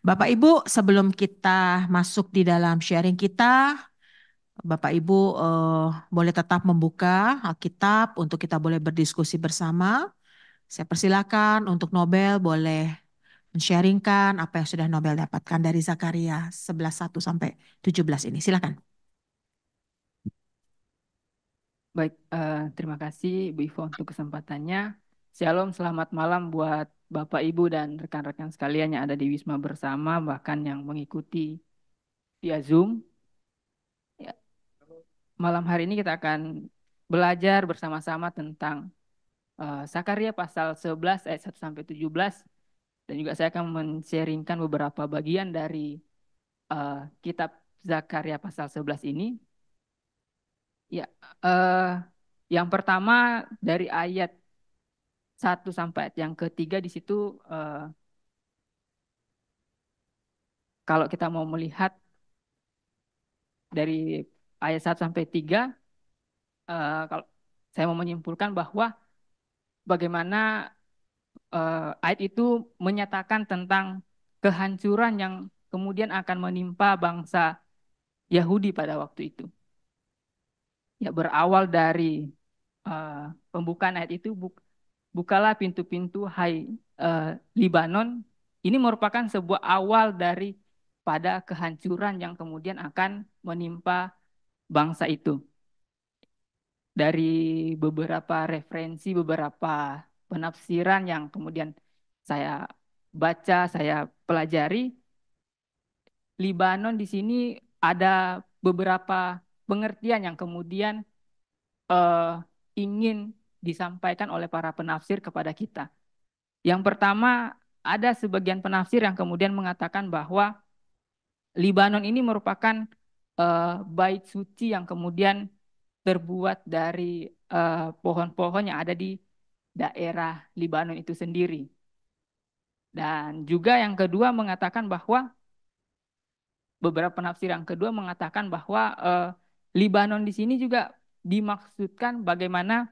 Bapak Ibu, sebelum kita masuk di dalam sharing kita, Bapak Ibu boleh tetap membuka Alkitab untuk kita boleh berdiskusi bersama. Saya persilakan untuk Nobel boleh men-sharingkan apa yang sudah Nobel dapatkan dari Zakaria 11:1 sampai 17 ini. Silakan. Baik, terima kasih Bu Ivo untuk kesempatannya. Shalom, selamat malam buat Bapak, Ibu, dan rekan-rekan sekalian yang ada di Wisma Bersama, bahkan yang mengikuti via Zoom. Ya, malam hari ini kita akan belajar bersama-sama tentang Zakaria pasal 11 ayat 1 sampai 17, dan juga saya akan men-sharingkan beberapa bagian dari kitab Zakaria pasal 11 ini. Ya, eh, yang pertama dari ayat 1 sampai ayat yang ketiga di situ, kalau kita mau melihat dari ayat 1 sampai 3, kalau saya mau menyimpulkan bahwa bagaimana ayat itu menyatakan tentang kehancuran yang kemudian akan menimpa bangsa Yahudi pada waktu itu. Ya, berawal dari eh, pembukaan ayat itu, bukalah pintu-pintu hai eh, Libanon. Ini merupakan sebuah awal dari pada kehancuran yang kemudian akan menimpa bangsa itu. Dari beberapa referensi, beberapa penafsiran yang kemudian saya baca, saya pelajari, Libanon di sini ada beberapa pengertian yang kemudian eh, ingin disampaikan oleh para penafsir kepada kita. Yang pertama, ada sebagian penafsir yang kemudian mengatakan bahwa Libanon ini merupakan bait suci yang kemudian terbuat dari pohon-pohon yang ada di daerah Libanon itu sendiri. Dan juga yang kedua mengatakan bahwa beberapa penafsir yang kedua mengatakan bahwa Libanon di sini juga dimaksudkan bagaimana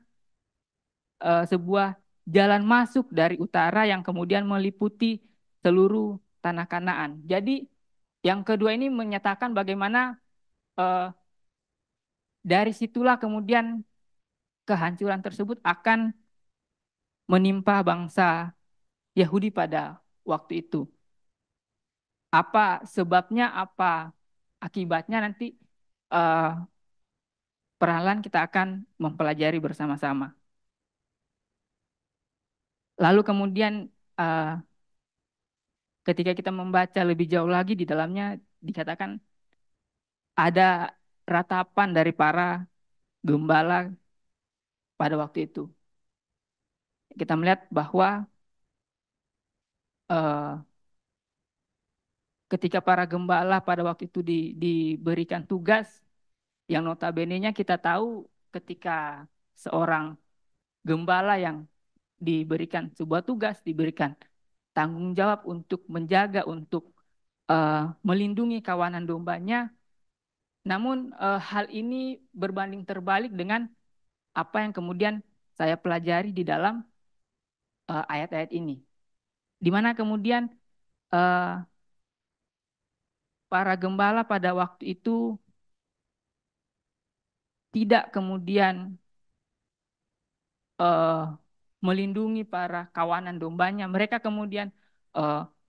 sebuah jalan masuk dari utara yang kemudian meliputi seluruh tanah Kanaan. Jadi yang kedua ini menyatakan bagaimana eh, dari situlah kemudian kehancuran tersebut akan menimpa bangsa Yahudi pada waktu itu. Apa sebabnya, apa akibatnya, nanti eh, perlahan kita akan mempelajari bersama-sama. Lalu kemudian eh, ketika kita membaca lebih jauh lagi di dalamnya dikatakan ada ratapan dari para gembala pada waktu itu. Kita melihat bahwa eh, ketika para gembala pada waktu itu diberikan tugas, yang notabene-nya kita tahu ketika seorang gembala yang diberikan sebuah tugas, diberikan tanggung jawab untuk menjaga, untuk melindungi kawanan dombanya. Namun hal ini berbanding terbalik dengan apa yang kemudian saya pelajari di dalam ayat-ayat ini. Di mana kemudian eh, para gembala pada waktu itu tidak kemudian eh, melindungi para kawanan dombanya. Mereka kemudian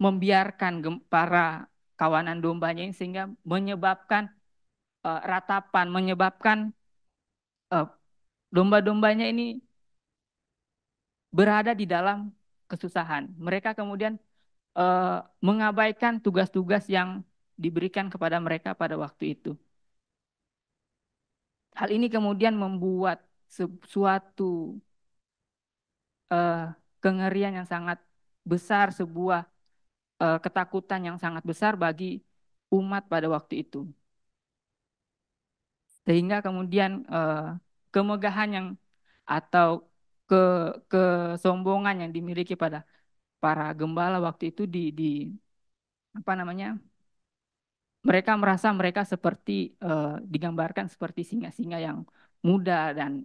membiarkan para kawanan dombanya ini sehingga menyebabkan ratapan, menyebabkan eh, domba-dombanya ini berada di dalam kesusahan. Mereka kemudian mengabaikan tugas-tugas yang diberikan kepada mereka pada waktu itu. Hal ini kemudian membuat suatu eh, kengerian yang sangat besar, sebuah ketakutan yang sangat besar bagi umat pada waktu itu. Sehingga kemudian kemegahan yang atau ke kesombongan yang dimiliki pada para gembala waktu itu di apa namanya, mereka merasa mereka seperti digambarkan seperti singa-singa yang muda dan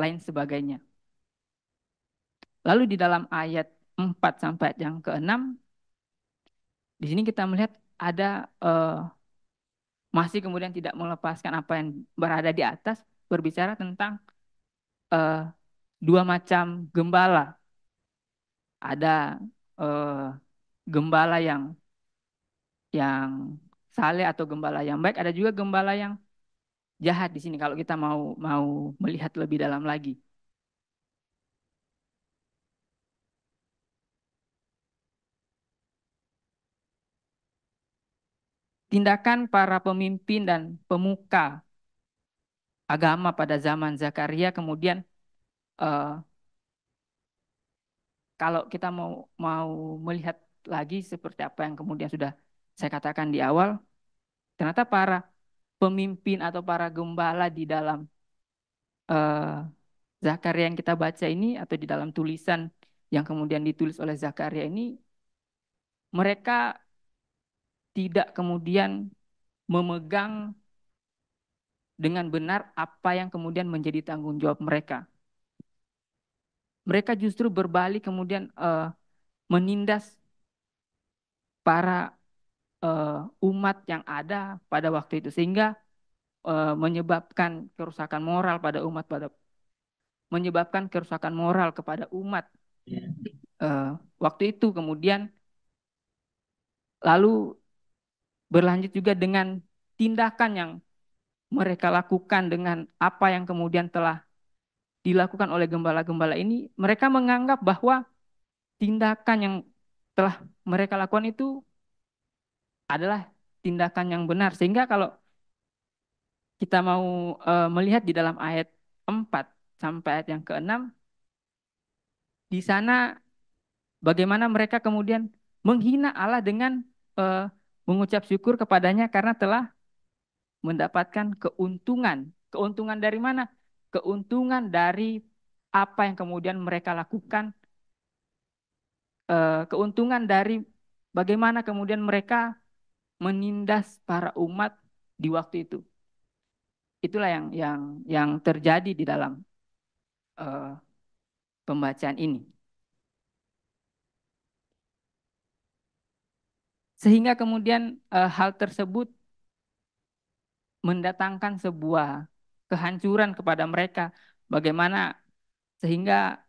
lain sebagainya. Lalu di dalam ayat 4 sampai yang ke-6 Di sini kita melihat ada masih kemudian tidak melepaskan apa yang berada di atas, berbicara tentang eh, dua macam gembala. Ada eh, gembala yang saleh atau gembala yang baik, ada juga gembala yang jahat di sini kalau kita mau mau melihat lebih dalam lagi. Tindakan para pemimpin dan pemuka agama pada zaman Zakaria kemudian eh, kalau kita mau mau melihat lagi seperti apa yang kemudian sudah saya katakan di awal, ternyata para pemimpin atau para gembala di dalam eh, Zakaria yang kita baca ini atau di dalam tulisan yang kemudian ditulis oleh Zakaria ini, mereka tidak kemudian memegang dengan benar apa yang kemudian menjadi tanggung jawab mereka. Mereka justru berbalik kemudian menindas para umat yang ada pada waktu itu sehingga menyebabkan kerusakan moral pada umat menyebabkan kerusakan moral kepada umat eh, waktu itu kemudian lalu berlanjut juga dengan tindakan yang mereka lakukan dengan apa yang kemudian telah dilakukan oleh gembala-gembala ini, mereka menganggap bahwa tindakan yang telah mereka lakukan itu adalah tindakan yang benar. Sehingga kalau kita mau melihat di dalam ayat 4 sampai ayat yang ke-6, di sana bagaimana mereka kemudian menghina Allah dengan eh, mengucap syukur kepadanya karena telah mendapatkan keuntungan. Keuntungan dari mana? Keuntungan dari apa yang kemudian mereka lakukan, keuntungan dari bagaimana kemudian mereka menindas para umat di waktu itu. Itulah yang terjadi di dalam eh, pembacaan ini. Sehingga kemudian hal tersebut mendatangkan sebuah kehancuran kepada mereka. Bagaimana sehingga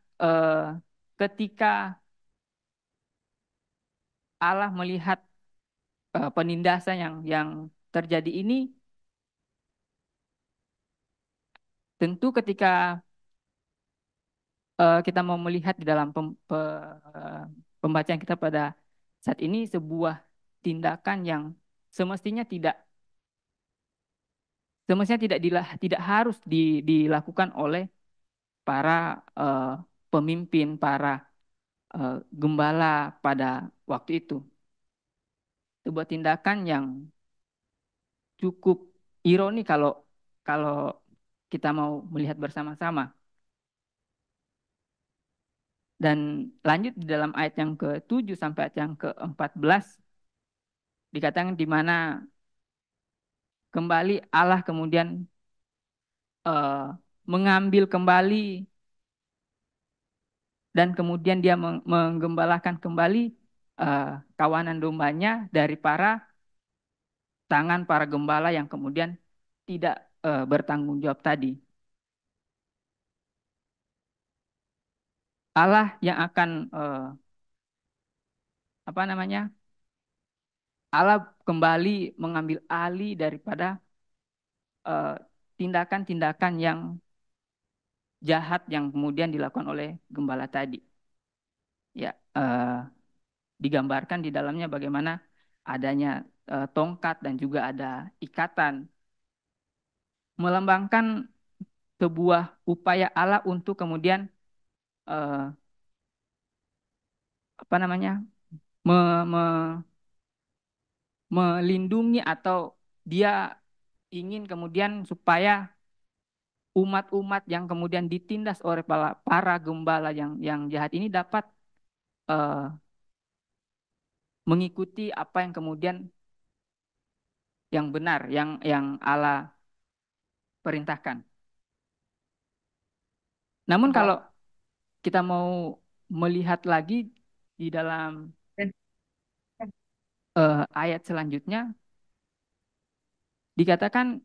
ketika Allah melihat penindasan yang terjadi ini, tentu ketika kita mau melihat di dalam pembacaan kita pada saat ini sebuah tindakan yang semestinya tidak tidak harus dilakukan oleh para pemimpin, para gembala pada waktu itu. Sebuah tindakan yang cukup ironi kalau kalau kita mau melihat bersama-sama. Dan lanjut di dalam ayat yang ke-7 sampai ayat yang ke-14 dikatakan di mana kembali Allah kemudian eh, mengambil kembali dan kemudian dia menggembalakan kembali kawanan dombanya dari para tangan para gembala yang kemudian tidak bertanggung jawab tadi. Allah yang akan apa namanya? Allah kembali mengambil alih daripada eh, tindakan-tindakan yang jahat yang kemudian dilakukan oleh gembala tadi. Ya, digambarkan di dalamnya bagaimana adanya tongkat dan juga ada ikatan melambangkan sebuah upaya Allah untuk kemudian eh, apa namanya me, me, melindungi atau dia ingin kemudian supaya umat-umat yang kemudian ditindas oleh para gembala yang jahat ini dapat eh, mengikuti apa yang kemudian yang benar yang Allah perintahkan. Namun kalau kita mau melihat lagi di dalam ayat selanjutnya dikatakan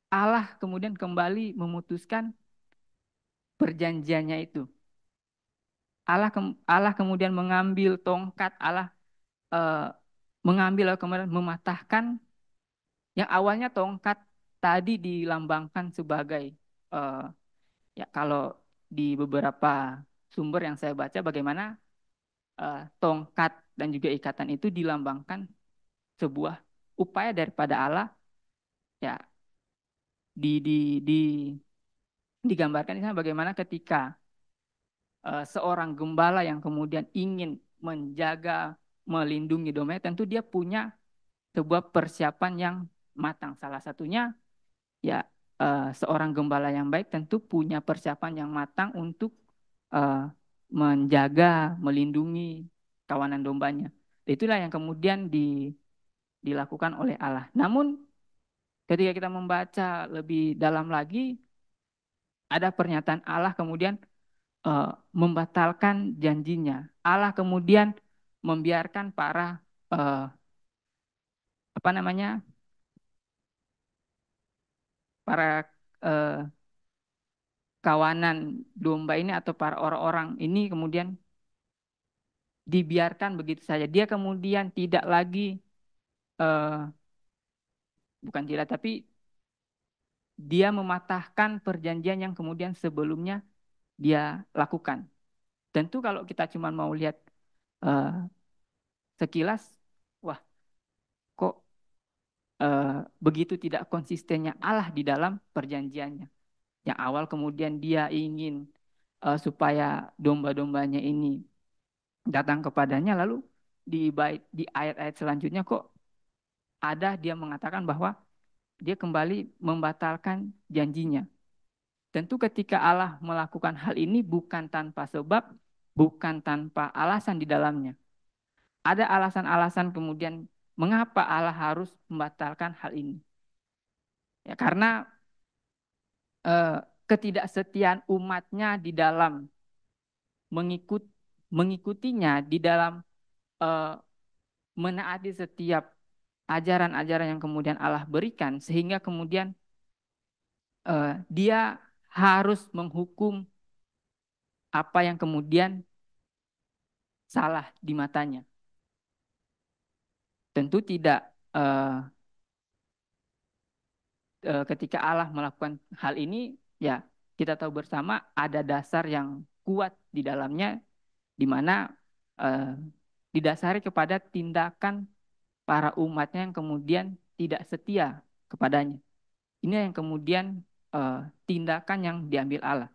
Allah kemudian kembali memutuskan perjanjiannya itu. Allah kemudian mengambil tongkat, Allah eh, mengambil lalu kemudian mematahkan yang awalnya tongkat tadi dilambangkan sebagai eh, ya kalau di beberapa sumber yang saya baca bagaimana tongkat dan juga ikatan itu dilambangkan sebuah upaya daripada Allah ya di digambarkan di sana bagaimana ketika seorang gembala yang kemudian ingin menjaga melindungi domain tentu dia punya sebuah persiapan yang matang. Salah satunya ya seorang gembala yang baik tentu punya persiapan yang matang untuk eh, menjaga, melindungi kawanan dombanya. Itulah yang kemudian dilakukan oleh Allah. Namun ketika kita membaca lebih dalam lagi, ada pernyataan Allah kemudian membatalkan janjinya. Allah kemudian membiarkan para eh, apa namanya para eh, kawanan domba ini atau para orang-orang ini kemudian dibiarkan begitu saja. Dia kemudian tidak lagi eh, bukan tidak tapi dia mematahkan perjanjian yang kemudian sebelumnya dia lakukan. Tentu kalau kita cuma mau lihat eh, sekilas, wah kok begitu tidak konsistennya Allah di dalam perjanjiannya. Yang awal kemudian dia ingin supaya domba-dombanya ini datang kepadanya, lalu di ayat-ayat selanjutnya kok ada dia mengatakan bahwa dia kembali membatalkan janjinya. Tentu ketika Allah melakukan hal ini bukan tanpa sebab, bukan tanpa alasan di dalamnya. Ada alasan-alasan kemudian mengapa Allah harus membatalkan hal ini. Ya, karena eh, ketidaksetiaan umatnya di dalam mengikut mengikutinya di dalam eh, menaati setiap ajaran-ajaran yang kemudian Allah berikan sehingga kemudian dia harus menghukum apa yang kemudian salah di matanya. Tentu tidak ketika Allah melakukan hal ini ya kita tahu bersama ada dasar yang kuat di dalamnya di mana eh, didasari kepada tindakan para umatnya yang kemudian tidak setia kepadanya. Ini yang kemudian tindakan yang diambil Allah.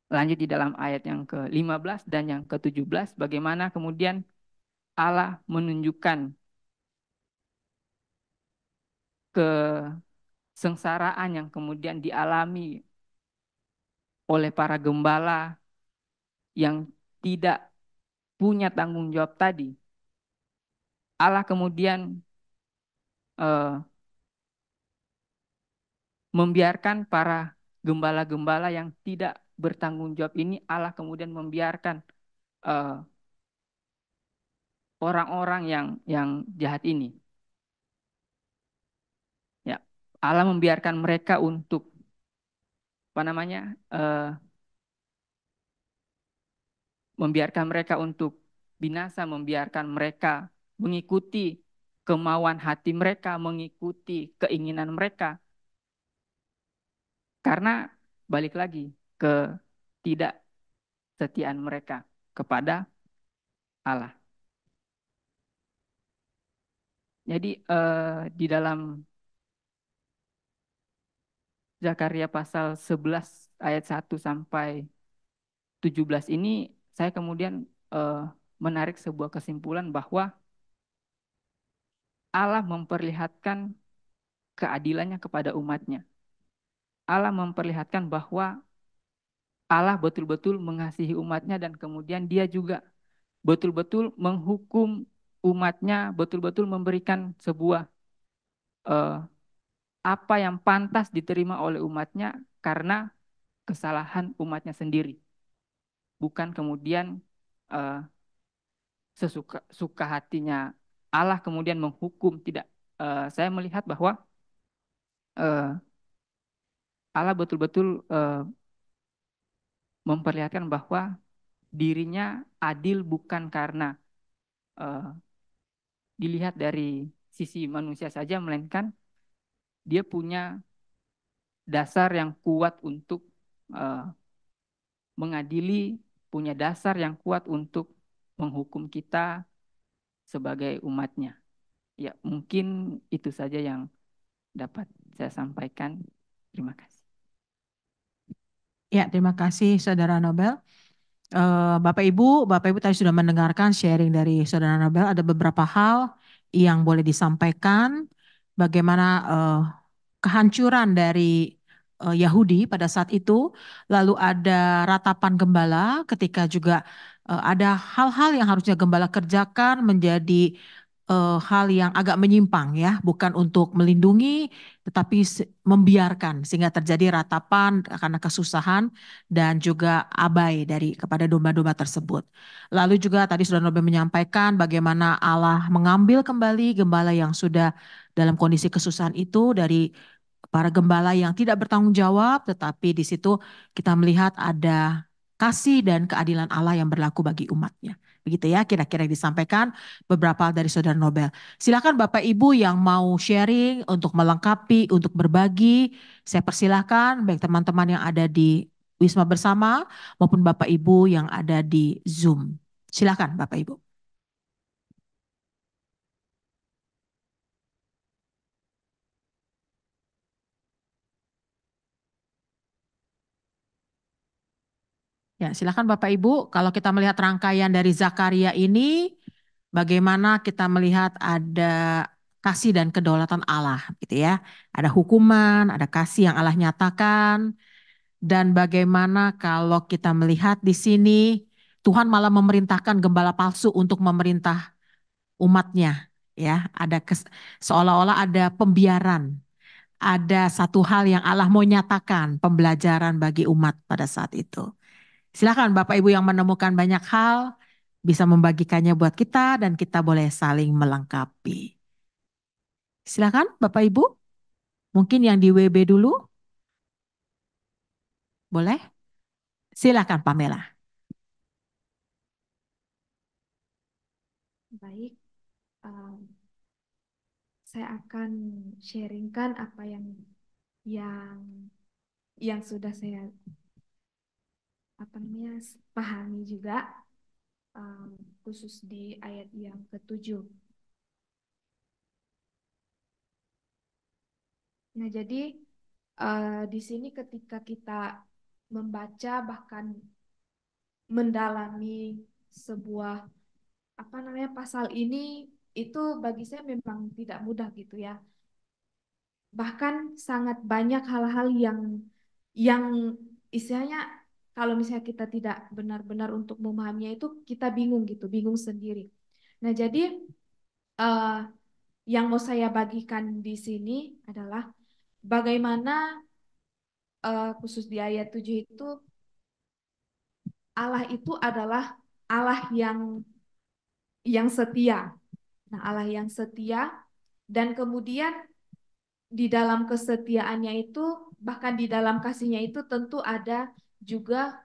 Lanjut di dalam ayat yang ke-15 dan yang ke-17, bagaimana kemudian Allah menunjukkan kesengsaraan yang kemudian dialami oleh para gembala yang tidak punya tanggung jawab tadi. Allah kemudian eh, membiarkan para gembala-gembala yang tidak bertanggung jawab ini, Allah kemudian membiarkan eh, orang-orang yang jahat ini. Ya, Allah membiarkan mereka untuk apa namanya, membiarkan mereka untuk binasa, membiarkan mereka mengikuti kemauan hati mereka, mengikuti keinginan mereka, karena balik lagi ke setiaan mereka kepada Allah. Jadi di dalam Zakaria pasal 11 ayat 1 sampai 17 ini saya kemudian menarik sebuah kesimpulan bahwa Allah memperlihatkan keadilannya kepada umatnya. Allah memperlihatkan bahwa Allah betul-betul mengasihi umatnya dan kemudian dia juga betul-betul menghukum umatnya, betul-betul memberikan sebuah eh, apa yang pantas diterima oleh umatnya karena kesalahan umatnya sendiri. Bukan kemudian eh, sesuka suka hatinya Allah kemudian menghukum, tidak. Saya melihat bahwa eh, Allah betul-betul memperlihatkan bahwa dirinya adil bukan karena eh, dilihat dari sisi manusia saja, melainkan dia punya dasar yang kuat untuk eh, mengadili, punya dasar yang kuat untuk menghukum kita sebagai umatnya. Ya, mungkin itu saja yang dapat saya sampaikan. Terima kasih. Ya, terima kasih Saudara Nobel. Bapak Ibu tadi sudah mendengarkan sharing dari Saudara Nobel. Ada beberapa hal yang boleh disampaikan. Bagaimana kehancuran dari Yahudi pada saat itu, lalu ada ratapan gembala ketika juga ada hal-hal yang harusnya gembala kerjakan menjadi hal yang agak menyimpang ya, bukan untuk melindungi tetapi membiarkan sehingga terjadi ratapan karena kesusahan dan juga abai dari kepada domba-domba tersebut. Lalu juga tadi sudah Nobe menyampaikan bagaimana Allah mengambil kembali gembala yang sudah dalam kondisi kesusahan itu dari para gembala yang tidak bertanggung jawab, tetapi di situ kita melihat ada kasih dan keadilan Allah yang berlaku bagi umatnya. Begitu ya kira-kira yang disampaikan beberapa dari Saudara Nobel. Silakan Bapak Ibu yang mau sharing untuk melengkapi, untuk berbagi. Saya persilahkan baik teman-teman yang ada di Wisma Bersama maupun Bapak Ibu yang ada di Zoom. Silakan Bapak Ibu. Ya, silakan Bapak Ibu. Kalau kita melihat rangkaian dari Zakaria ini, bagaimana kita melihat ada kasih dan kedaulatan Allah, gitu ya. Ada hukuman, ada kasih yang Allah nyatakan, dan bagaimana kalau kita melihat di sini Tuhan malah memerintahkan gembala palsu untuk memerintah umatnya, ya. Seolah-olah ada pembiaran, ada satu hal yang Allah mau nyatakan, pembelajaran bagi umat pada saat itu. Silakan Bapak Ibu yang menemukan banyak hal bisa membagikannya buat kita dan kita boleh saling melengkapi. Silakan Bapak Ibu, mungkin yang di WB dulu, boleh? Silakan Pamela. Baik, saya akan sharingkan apa yang yang sudah saya pahami juga, khusus di ayat yang ketujuh. Nah, jadi di sini ketika kita membaca bahkan mendalami sebuah pasal ini, itu bagi saya memang tidak mudah gitu ya. Bahkan sangat banyak hal-hal yang istilahnya kalau misalnya kita tidak benar-benar untuk memahaminya itu kita bingung gitu, bingung sendiri. Nah, jadi eh, yang mau saya bagikan di sini adalah bagaimana khusus di ayat 7 itu Allah itu adalah Allah yang setia. Nah, Allah yang setia dan kemudian di dalam kesetiaannya itu, bahkan di dalam kasihnya itu tentu ada juga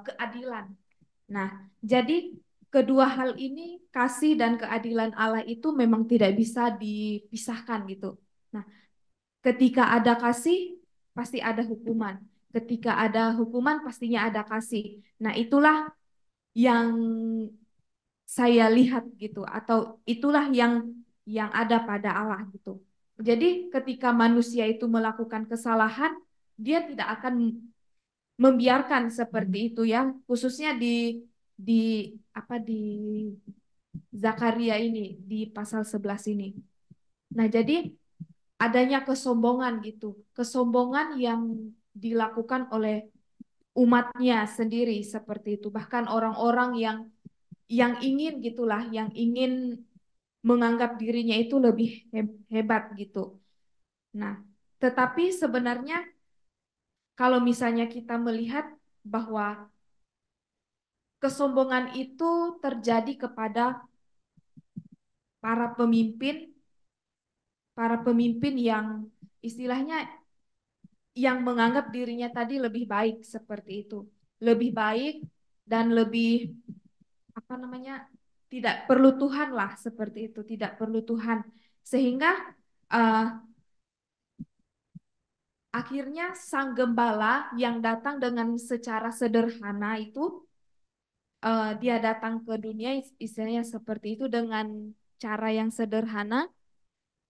keadilan. Nah, jadi kedua hal ini, kasih dan keadilan Allah itu memang tidak bisa dipisahkan gitu. Nah, ketika ada kasih, pasti ada hukuman. Ketika ada hukuman, pastinya ada kasih. Nah, itulah yang saya lihat gitu, atau itulah yang ada pada Allah gitu. Jadi ketika manusia itu melakukan kesalahan, dia tidak akan membiarkan seperti itu ya, khususnya di di Zakaria ini di pasal 11 ini. Nah, jadi adanya kesombongan gitu, kesombongan yang dilakukan oleh umatnya sendiri seperti itu. Bahkan orang-orang yang ingin gitulah, yang ingin menganggap dirinya itu lebih hebat gitu. Nah, tetapi sebenarnya kalau misalnya kita melihat bahwa kesombongan itu terjadi kepada para pemimpin yang istilahnya yang menganggap dirinya tadi lebih baik seperti itu. Lebih baik dan lebih apa namanya? Tidak perlu Tuhan lah seperti itu, tidak perlu Tuhan. Sehingga eh, akhirnya sang gembala yang datang dengan secara sederhana itu dia datang ke dunia istilahnya seperti itu dengan cara yang sederhana.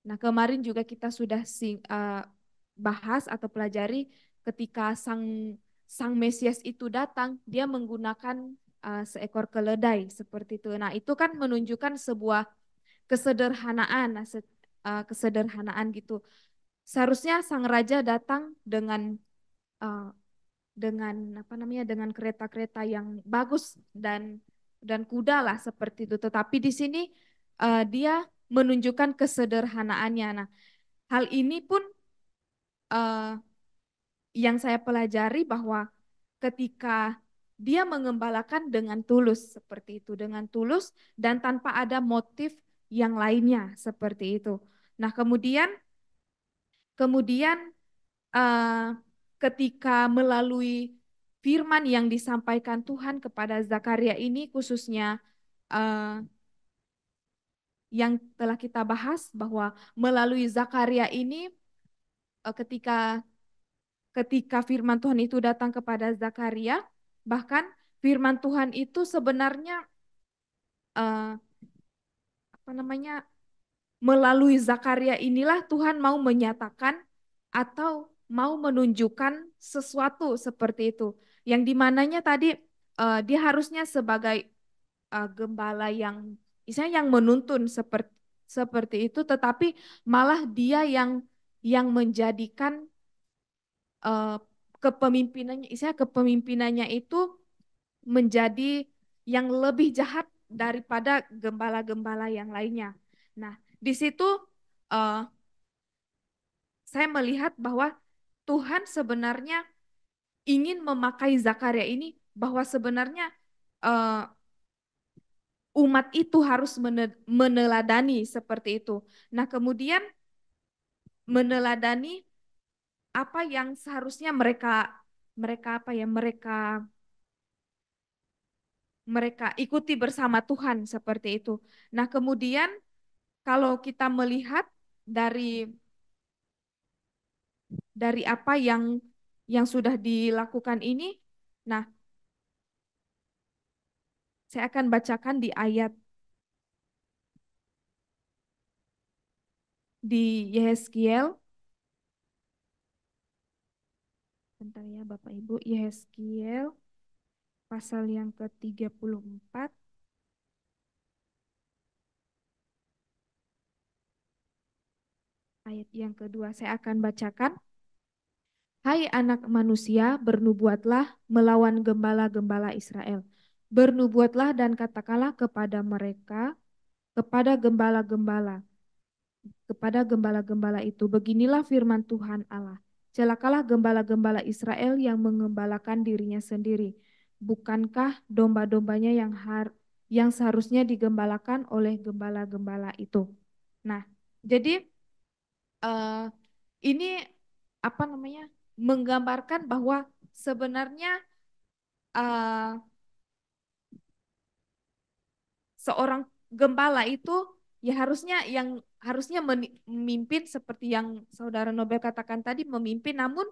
Nah, kemarin juga kita sudah bahas atau pelajari ketika sang Mesias itu datang, dia menggunakan seekor keledai seperti itu. Nah, itu kan menunjukkan sebuah kesederhanaan, kesederhanaan gitu. Seharusnya sang raja datang uh, dengan apa namanya dengan kereta-kereta yang bagus dan kuda lah seperti itu. Tetapi di sini dia menunjukkan kesederhanaannya. Nah, hal ini pun uh, yang saya pelajari bahwa ketika dia mengembalakan dengan tulus seperti itu, dengan tulus dan tanpa ada motif yang lainnya seperti itu. Nah, kemudian uh, ketika melalui firman yang disampaikan Tuhan kepada Zakaria ini khususnya uh, yang telah kita bahas bahwa melalui Zakaria ini ketika ketika firman Tuhan itu datang kepada Zakaria, bahkan firman Tuhan itu sebenarnya uh, apa namanya melalui Zakaria inilah Tuhan mau menyatakan atau mau menunjukkan sesuatu seperti itu. Yang dimananya tadi dia harusnya sebagai gembala yang misalnya yang menuntun seperti itu, tetapi malah dia yang menjadikan uh, kepemimpinannya itu menjadi yang lebih jahat daripada gembala-gembala yang lainnya. Nah, di situ uh, saya melihat bahwa Tuhan sebenarnya ingin memakai Zakaria ini bahwa sebenarnya uh, umat itu harus meneladani seperti itu. Nah, kemudian meneladani apa yang seharusnya mereka mereka apa ya mereka ikuti bersama Tuhan seperti itu. Nah, kemudian kalau kita melihat dari apa yang sudah dilakukan ini, nah, saya akan bacakan di ayat di Yehezkiel. Bentar ya Bapak Ibu, Yehezkiel pasal yang ke-34 ayat yang kedua saya akan bacakan. Hai anak manusia, bernubuatlah melawan gembala-gembala Israel. Bernubuatlah dan katakanlah kepada mereka, kepada gembala-gembala itu, beginilah firman Tuhan Allah. Celakalah gembala-gembala Israel yang mengembalakan dirinya sendiri. Bukankah domba-dombanya yang seharusnya digembalakan oleh gembala-gembala itu? Nah, jadi eh, ini apa namanya? Menggambarkan bahwa sebenarnya eh, seorang gembala itu ya harusnya memimpin seperti yang Saudara Nobel katakan tadi memimpin namun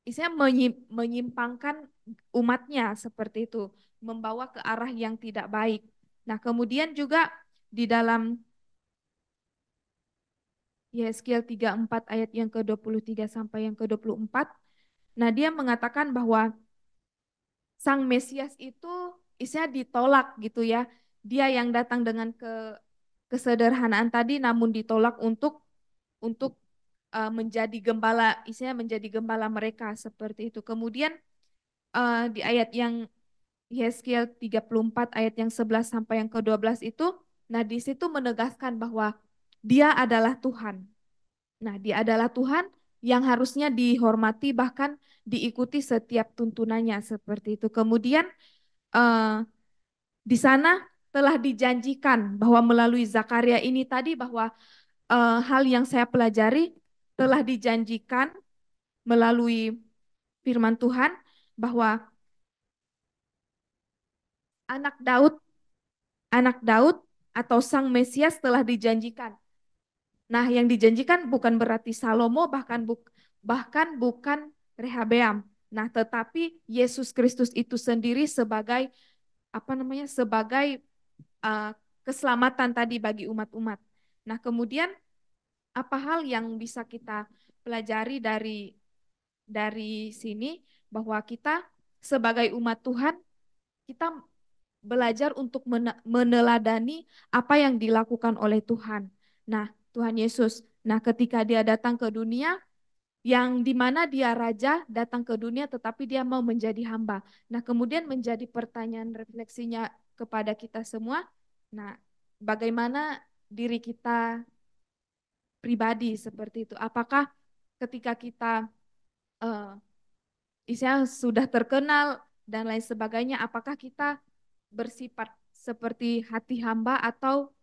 istilahnya menyimpangkan umatnya seperti itu, membawa ke arah yang tidak baik. Nah, kemudian juga di dalam Yehezkiel 34 ayat yang ke-23 sampai yang ke-24, nah dia mengatakan bahwa Sang Mesias itu istilahnya ditolak gitu ya. Dia yang datang dengan kesederhanaan tadi namun ditolak untuk menjadi gembala, istilahnya menjadi gembala mereka seperti itu. Kemudian di ayat yang Yeskel 34 ayat yang 11 sampai yang ke-12 itu, nah di situ menegaskan bahwa dia adalah Tuhan. Nah, dia adalah Tuhan yang harusnya dihormati bahkan diikuti setiap tuntunannya seperti itu. Kemudian eh, di sana telah dijanjikan bahwa melalui Zakaria ini tadi bahwa hal yang saya pelajari telah dijanjikan melalui firman Tuhan bahwa anak Daud, anak Daud atau Sang Mesias telah dijanjikan. Nah, yang dijanjikan bukan berarti Salomo, bahkan bukan Rehabeam. Nah, tetapi Yesus Kristus itu sendiri sebagai apa namanya? Sebagai uh, keselamatan tadi bagi umat-umat. Nah, kemudian apa hal yang bisa kita pelajari dari sini bahwa kita sebagai umat Tuhan kita belajar untuk meneladani apa yang dilakukan oleh Tuhan. Nah, Tuhan Yesus. Nah, ketika dia datang ke dunia, yang dimana dia raja datang ke dunia tetapi dia mau menjadi hamba. Nah, kemudian menjadi pertanyaan refleksinya kepada kita semua. Nah, bagaimana diri kita pribadi seperti itu? Apakah ketika kita uh, istilahnya sudah terkenal dan lain sebagainya, apakah kita bersifat seperti hati hamba atau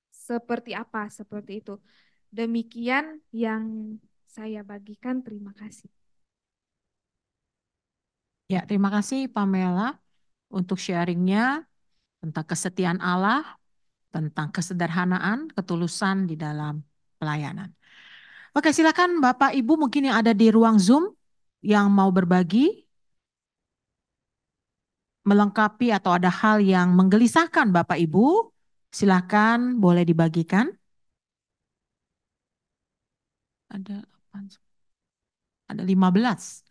seperti apa? Seperti itu. Demikian yang saya bagikan. Terima kasih. Ya, terima kasih Pamela untuk sharingnya tentang kesetiaan Allah, tentang kesederhanaan, ketulusan di dalam pelayanan. Oke, silakan Bapak Ibu mungkin yang ada di ruang Zoom yang mau berbagi, melengkapi atau ada hal yang menggelisahkan Bapak Ibu, silakan boleh dibagikan. Ada 15.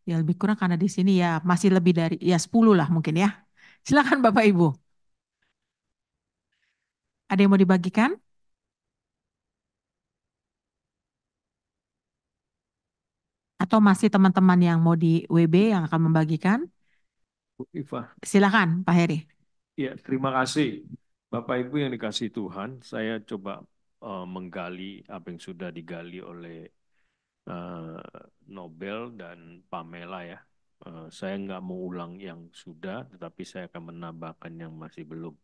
Ya lebih kurang karena di sini ya masih lebih dari ya 10 lah mungkin ya. Silakan Bapak Ibu. Ada yang mau dibagikan? Atau masih teman-teman yang mau di WB yang akan membagikan? Bu Iva. Silakan Pak Heri. Ya, terima kasih. Bapak Ibu yang dikasih Tuhan, saya coba menggali apa yang sudah digali oleh Nobel dan Pamela ya. Saya nggak mau ulang yang sudah, tetapi saya akan menambahkan yang masih belum.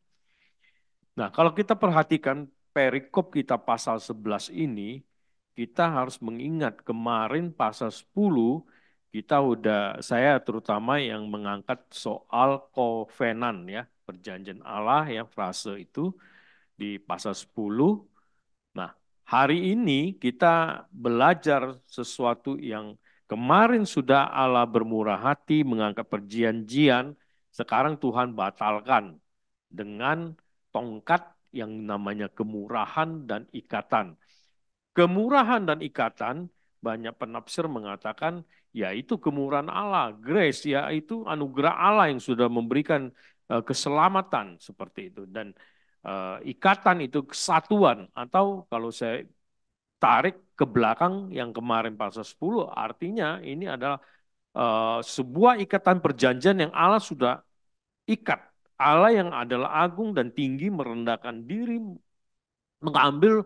Nah, kalau kita perhatikan perikop kita pasal 11 ini, kita harus mengingat kemarin pasal 10, saya terutama yang mengangkat soal kovenan ya, perjanjian Allah ya, frase itu di pasal 10. Nah, hari ini kita belajar sesuatu yang kemarin sudah Allah bermurah hati mengangkat perjanjian, sekarang Tuhan batalkan dengan tongkat yang namanya kemurahan dan ikatan. Kemurahan dan ikatan, banyak penafsir mengatakan, yaitu kemurahan Allah, grace, yaitu anugerah Allah yang sudah memberikan keselamatan seperti itu. Dan ikatan itu kesatuan, atau kalau saya tarik ke belakang yang kemarin pasal 10, artinya ini adalah sebuah ikatan perjanjian yang Allah sudah ikat. Allah yang adalah agung dan tinggi merendahkan diri, mengambil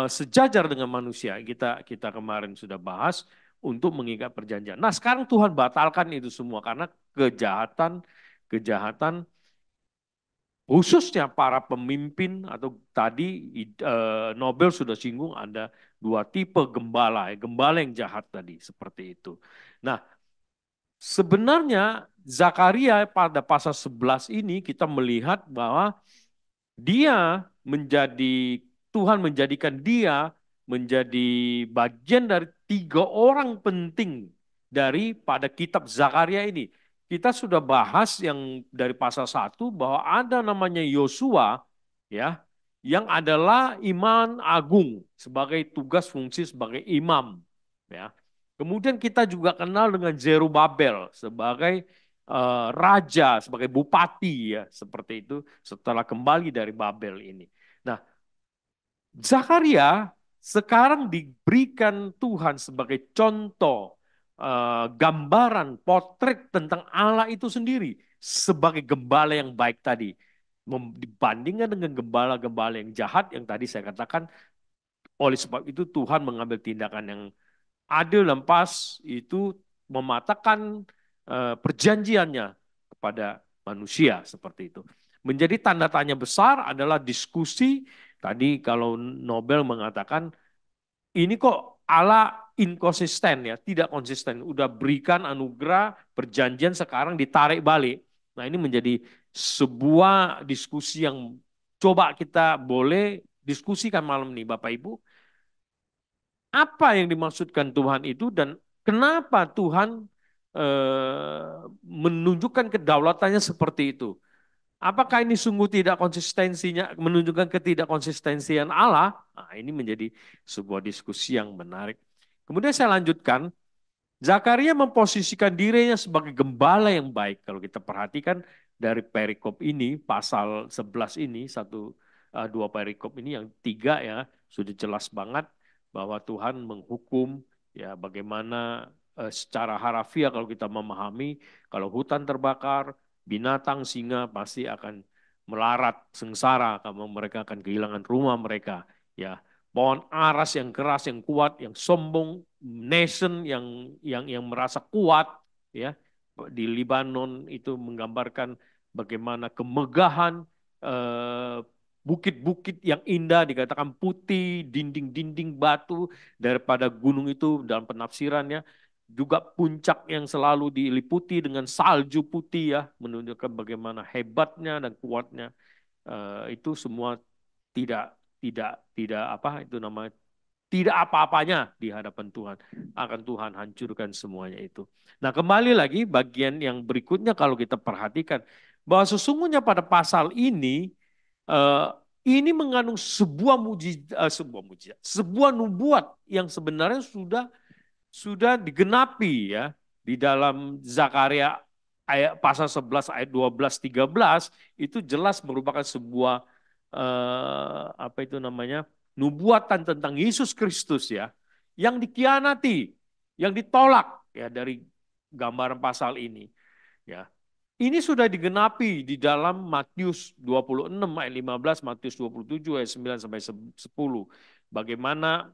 sejajar dengan manusia. Kita kemarin sudah bahas untuk mengikat perjanjian. Nah, sekarang Tuhan batalkan itu semua karena kejahatan khususnya para pemimpin atau tadi Nobel sudah singgung ada 2 tipe gembala, gembala yang jahat tadi seperti itu. Nah, sebenarnya Zakaria pada pasal 11 ini kita melihat bahwa Tuhan menjadikan dia menjadi bagian dari 3 orang penting daripada kitab Zakaria ini. Kita sudah bahas yang dari pasal 1 bahwa ada namanya Yosua ya, yang adalah imam agung sebagai tugas fungsi sebagai imam ya. Kemudian kita juga kenal dengan Zerubabel sebagai raja, sebagai bupati ya, seperti itu setelah kembali dari Babel ini. Nah, Zakaria sekarang diberikan Tuhan sebagai contoh gambaran potret tentang Allah itu sendiri sebagai gembala yang baik tadi. Dibandingkan dengan gembala-gembala yang jahat yang tadi saya katakan, oleh sebab itu Tuhan mengambil tindakan yang adil dan pas, itu mematahkan perjanjiannya kepada manusia seperti itu. Menjadi tanda tanya besar adalah diskusi tadi kalau Nobel mengatakan ini kok Allah inkonsisten ya, tidak konsisten. Udah berikan anugerah perjanjian sekarang ditarik balik. Nah ini menjadi sebuah diskusi yang coba kita boleh diskusikan malam ini Bapak Ibu. Apa yang dimaksudkan Tuhan itu dan kenapa Tuhan menunjukkan kedaulatannya seperti itu? Apakah ini sungguh tidak konsistensinya, menunjukkan ketidakkonsistensian Allah? Nah, ini menjadi sebuah diskusi yang menarik. Kemudian saya lanjutkan, Zakaria memposisikan dirinya sebagai gembala yang baik. Kalau kita perhatikan dari perikop ini, pasal 11 ini, dua perikop ini yang tiga ya, sudah jelas banget bahwa Tuhan menghukum ya bagaimana secara harafiah kalau kita memahami, kalau hutan terbakar, binatang singa pasti akan melarat sengsara karena mereka akan kehilangan rumah mereka ya. Pohon aras yang keras, yang kuat, yang sombong, nation yang merasa kuat ya di Libanon itu menggambarkan bagaimana kemegahan bukit-bukit yang indah dikatakan putih, dinding-dinding batu daripada gunung itu dalam penafsirannya. Juga puncak yang selalu diliputi dengan salju putih ya, menunjukkan bagaimana hebatnya dan kuatnya. Itu semua tidak apa itu namanya tidak apa-apanya di hadapan Tuhan. Akan Tuhan hancurkan semuanya itu. Nah kembali lagi bagian yang berikutnya kalau kita perhatikan bahwa sesungguhnya pada pasal ini mengandung sebuah mujizat, sebuah nubuat yang sebenarnya sudah digenapi ya di dalam Zakaria ayat pasal 11 ayat 12 13 itu jelas merupakan sebuah apa itu namanya nubuatan tentang Yesus Kristus ya yang dikhianati, yang ditolak ya dari gambaran pasal ini ya. Ini sudah digenapi di dalam Matius 26 ayat 15, Matius 27 ayat 9 sampai 10. Bagaimana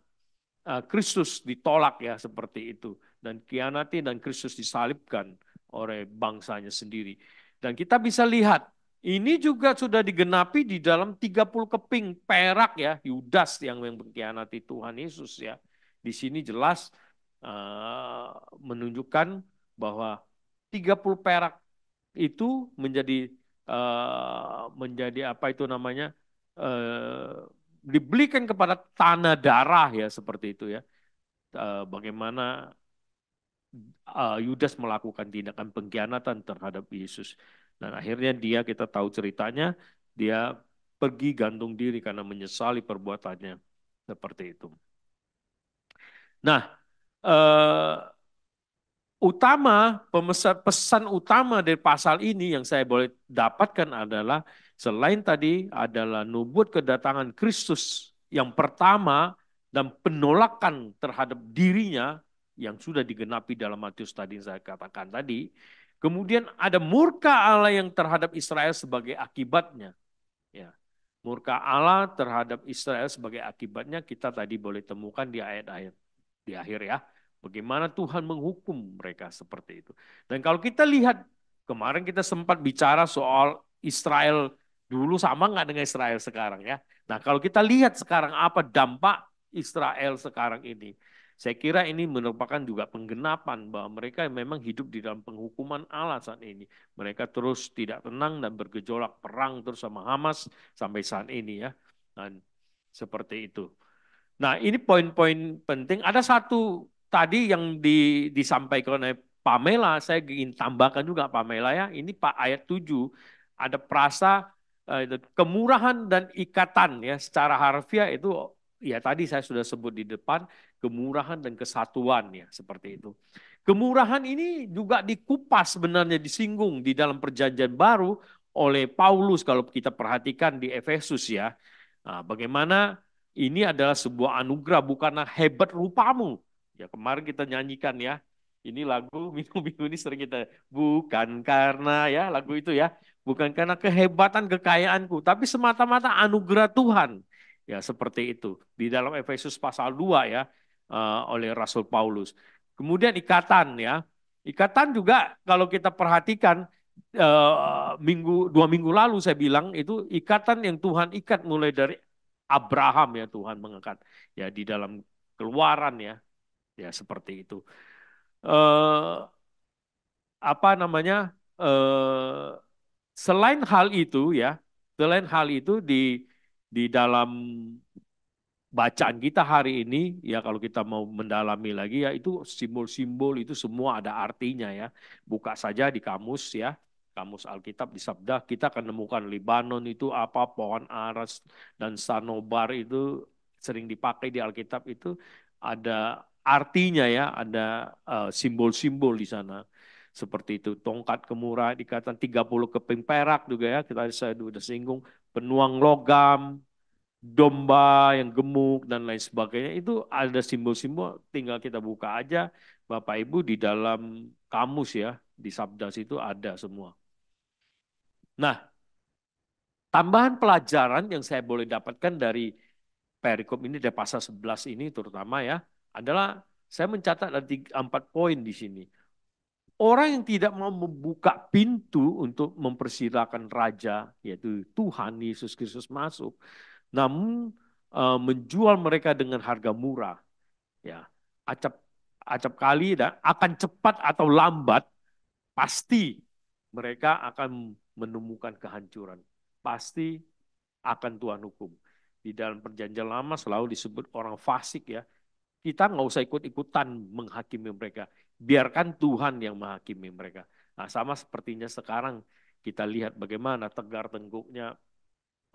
Kristus ditolak ya seperti itu dan khianati dan Kristus disalibkan oleh bangsanya sendiri. Dan kita bisa lihat ini juga sudah digenapi di dalam 30 keping perak ya Yudas yang mengkhianati Tuhan Yesus ya. Di sini jelas menunjukkan bahwa 30 perak itu menjadi apa itu namanya dibelikan kepada tanah darah ya seperti itu ya. Bagaimana Yudas melakukan tindakan pengkhianatan terhadap Yesus. Dan akhirnya kita tahu ceritanya, dia pergi gantung diri karena menyesali perbuatannya. Seperti itu. Nah, pesan utama dari pasal ini yang saya boleh dapatkan adalah selain tadi adalah nubuat kedatangan Kristus yang pertama dan penolakan terhadap dirinya yang sudah digenapi dalam Matius tadi yang saya katakan tadi. Kemudian ada murka Allah yang terhadap Israel sebagai akibatnya. Ya. Murka Allah terhadap Israel sebagai akibatnya kita tadi boleh temukan di ayat-ayat di akhir ya. Bagaimana Tuhan menghukum mereka seperti itu. Dan kalau kita lihat, kemarin kita sempat bicara soal Israel dulu sama nggak dengan Israel sekarang ya. Nah kalau kita lihat sekarang apa dampak Israel sekarang ini. Saya kira ini merupakan juga penggenapan bahwa mereka memang hidup di dalam penghukuman Allah saat ini. Mereka terus tidak tenang dan bergejolak perang terus sama Hamas sampai saat ini ya. Dan seperti itu. Nah ini poin-poin penting. Ada satu tadi yang disampaikan oleh Pamela, saya ingin tambahkan juga Pamela ya. Ini Pak ayat 7 ada frasa kemurahan dan ikatan ya. Secara harfiah itu ya tadi saya sudah sebut di depan kemurahan dan kesatuan ya seperti itu. Kemurahan ini juga dikupas sebenarnya disinggung di dalam perjanjian baru oleh Paulus kalau kita perhatikan di Efesus ya. Nah, bagaimana ini adalah sebuah anugerah bukanlah hebat rupamu. Ya kemarin kita nyanyikan ya. Ini lagu minggu-minggu ini sering kita bukan karena ya lagu itu ya. Bukan karena kehebatan kekayaanku, tapi semata-mata anugerah Tuhan. Ya seperti itu. Di dalam Efesus pasal 2 ya oleh Rasul Paulus. Kemudian ikatan ya. Ikatan juga kalau kita perhatikan 2 minggu lalu saya bilang itu ikatan yang Tuhan ikat mulai dari Abraham ya, Tuhan mengangkat ya di dalam Keluaran ya seperti itu. Apa namanya? Selain hal itu ya, selain hal itu di dalam bacaan kita hari ini ya, kalau kita mau mendalami lagi ya, itu simbol-simbol itu semua ada artinya ya. Buka saja di kamus ya, kamus Alkitab di Sabda, kita akan menemukan Libanon itu apa, pohon aras dan sanobar itu sering dipakai di Alkitab, itu ada artinya ya, ada simbol-simbol di sana. Seperti itu, tongkat kemurahan ikatan 30 keping perak juga ya, saya sudah singgung, penuang logam, domba yang gemuk dan lain sebagainya, itu ada simbol-simbol, tinggal kita buka aja Bapak Ibu di dalam kamus ya, di Sabda situ ada semua. Nah, tambahan pelajaran yang saya boleh dapatkan dari perikop ini, dari pasal 11 ini terutama ya, adalah saya mencatat ada 4 poin di sini. Orang yang tidak mau membuka pintu untuk mempersilahkan Raja, yaitu Tuhan Yesus Kristus masuk, namun menjual mereka dengan harga murah, ya acap kali, dan akan cepat atau lambat pasti mereka akan menemukan kehancuran, pasti akan Tuhan hukum. Di dalam Perjanjian Lama selalu disebut orang fasik ya, kita nggak usah ikut-ikutan menghakimi mereka, biarkan Tuhan yang menghakimi mereka. Nah, sama sepertinya sekarang kita lihat bagaimana tegar tengkuknya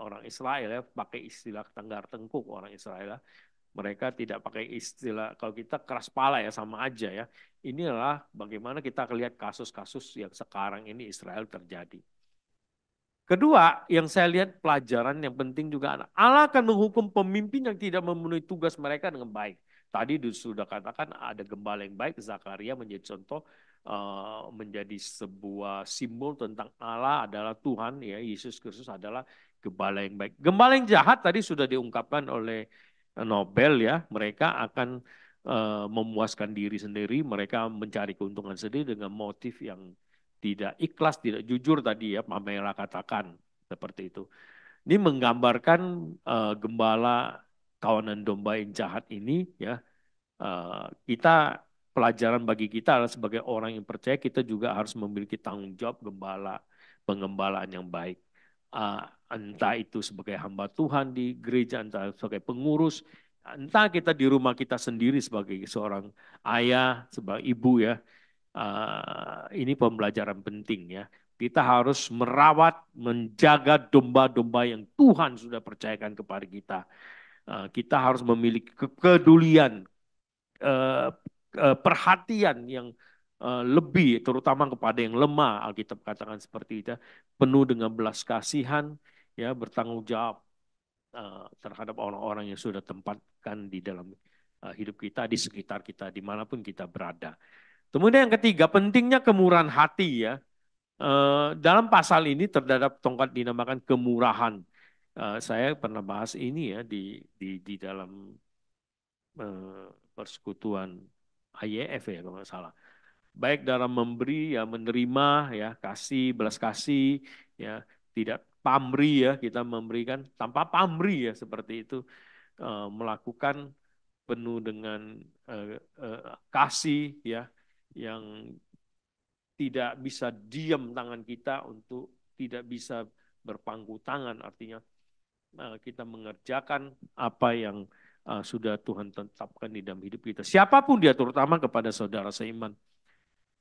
orang Israel ya, pakai istilah tenggar tengkuk orang Israel. Mereka tidak pakai istilah, kalau kita keras pala ya, sama aja ya. Inilah bagaimana kita lihat kasus-kasus yang sekarang ini Israel terjadi. Kedua, yang saya lihat pelajaran yang penting juga, Allah akan menghukum pemimpin yang tidak memenuhi tugas mereka dengan baik. Tadi sudah katakan ada gembala yang baik, Zakaria menjadi contoh, menjadi sebuah simbol tentang Allah adalah Tuhan, ya Yesus Kristus adalah gembala yang baik. Gembala yang jahat tadi sudah diungkapkan oleh Nobel ya, mereka akan memuaskan diri sendiri, mereka mencari keuntungan sendiri dengan motif yang tidak ikhlas, tidak jujur tadi ya, Pamela katakan seperti itu. Ini menggambarkan gembala kawanan domba yang jahat ini ya. Kita, pelajaran bagi kita adalah sebagai orang yang percaya, kita juga harus memiliki tanggung jawab pengembalaan yang baik. Entah itu sebagai hamba Tuhan di gereja, entah sebagai pengurus, entah kita di rumah kita sendiri sebagai seorang ayah, sebagai ibu ya. Ini pembelajaran penting ya. Kita harus merawat, menjaga domba-domba yang Tuhan sudah percayakan kepada kita. Kita harus memiliki kepedulian, perhatian yang lebih, terutama kepada yang lemah. Alkitab katakan seperti itu, penuh dengan belas kasihan, ya, bertanggung jawab terhadap orang-orang yang sudah tempatkan di dalam hidup kita, di sekitar kita, dimanapun kita berada. Kemudian yang ketiga, pentingnya kemurahan hati ya. Dalam pasal ini terdapat tongkat dinamakan kemurahan. Saya pernah bahas ini ya di dalam persekutuan IYF ya kalau nggak salah. Baik dalam memberi ya, menerima ya, kasih, belas kasih ya, tidak pamrih ya, kita memberikan tanpa pamrih ya, seperti itu, melakukan penuh dengan kasih ya, yang tidak bisa diam tangan kita untuk tidak bisa berpangku tangan, artinya kita mengerjakan apa yang sudah Tuhan tetapkan di dalam hidup kita. Siapapun dia, terutama kepada saudara seiman.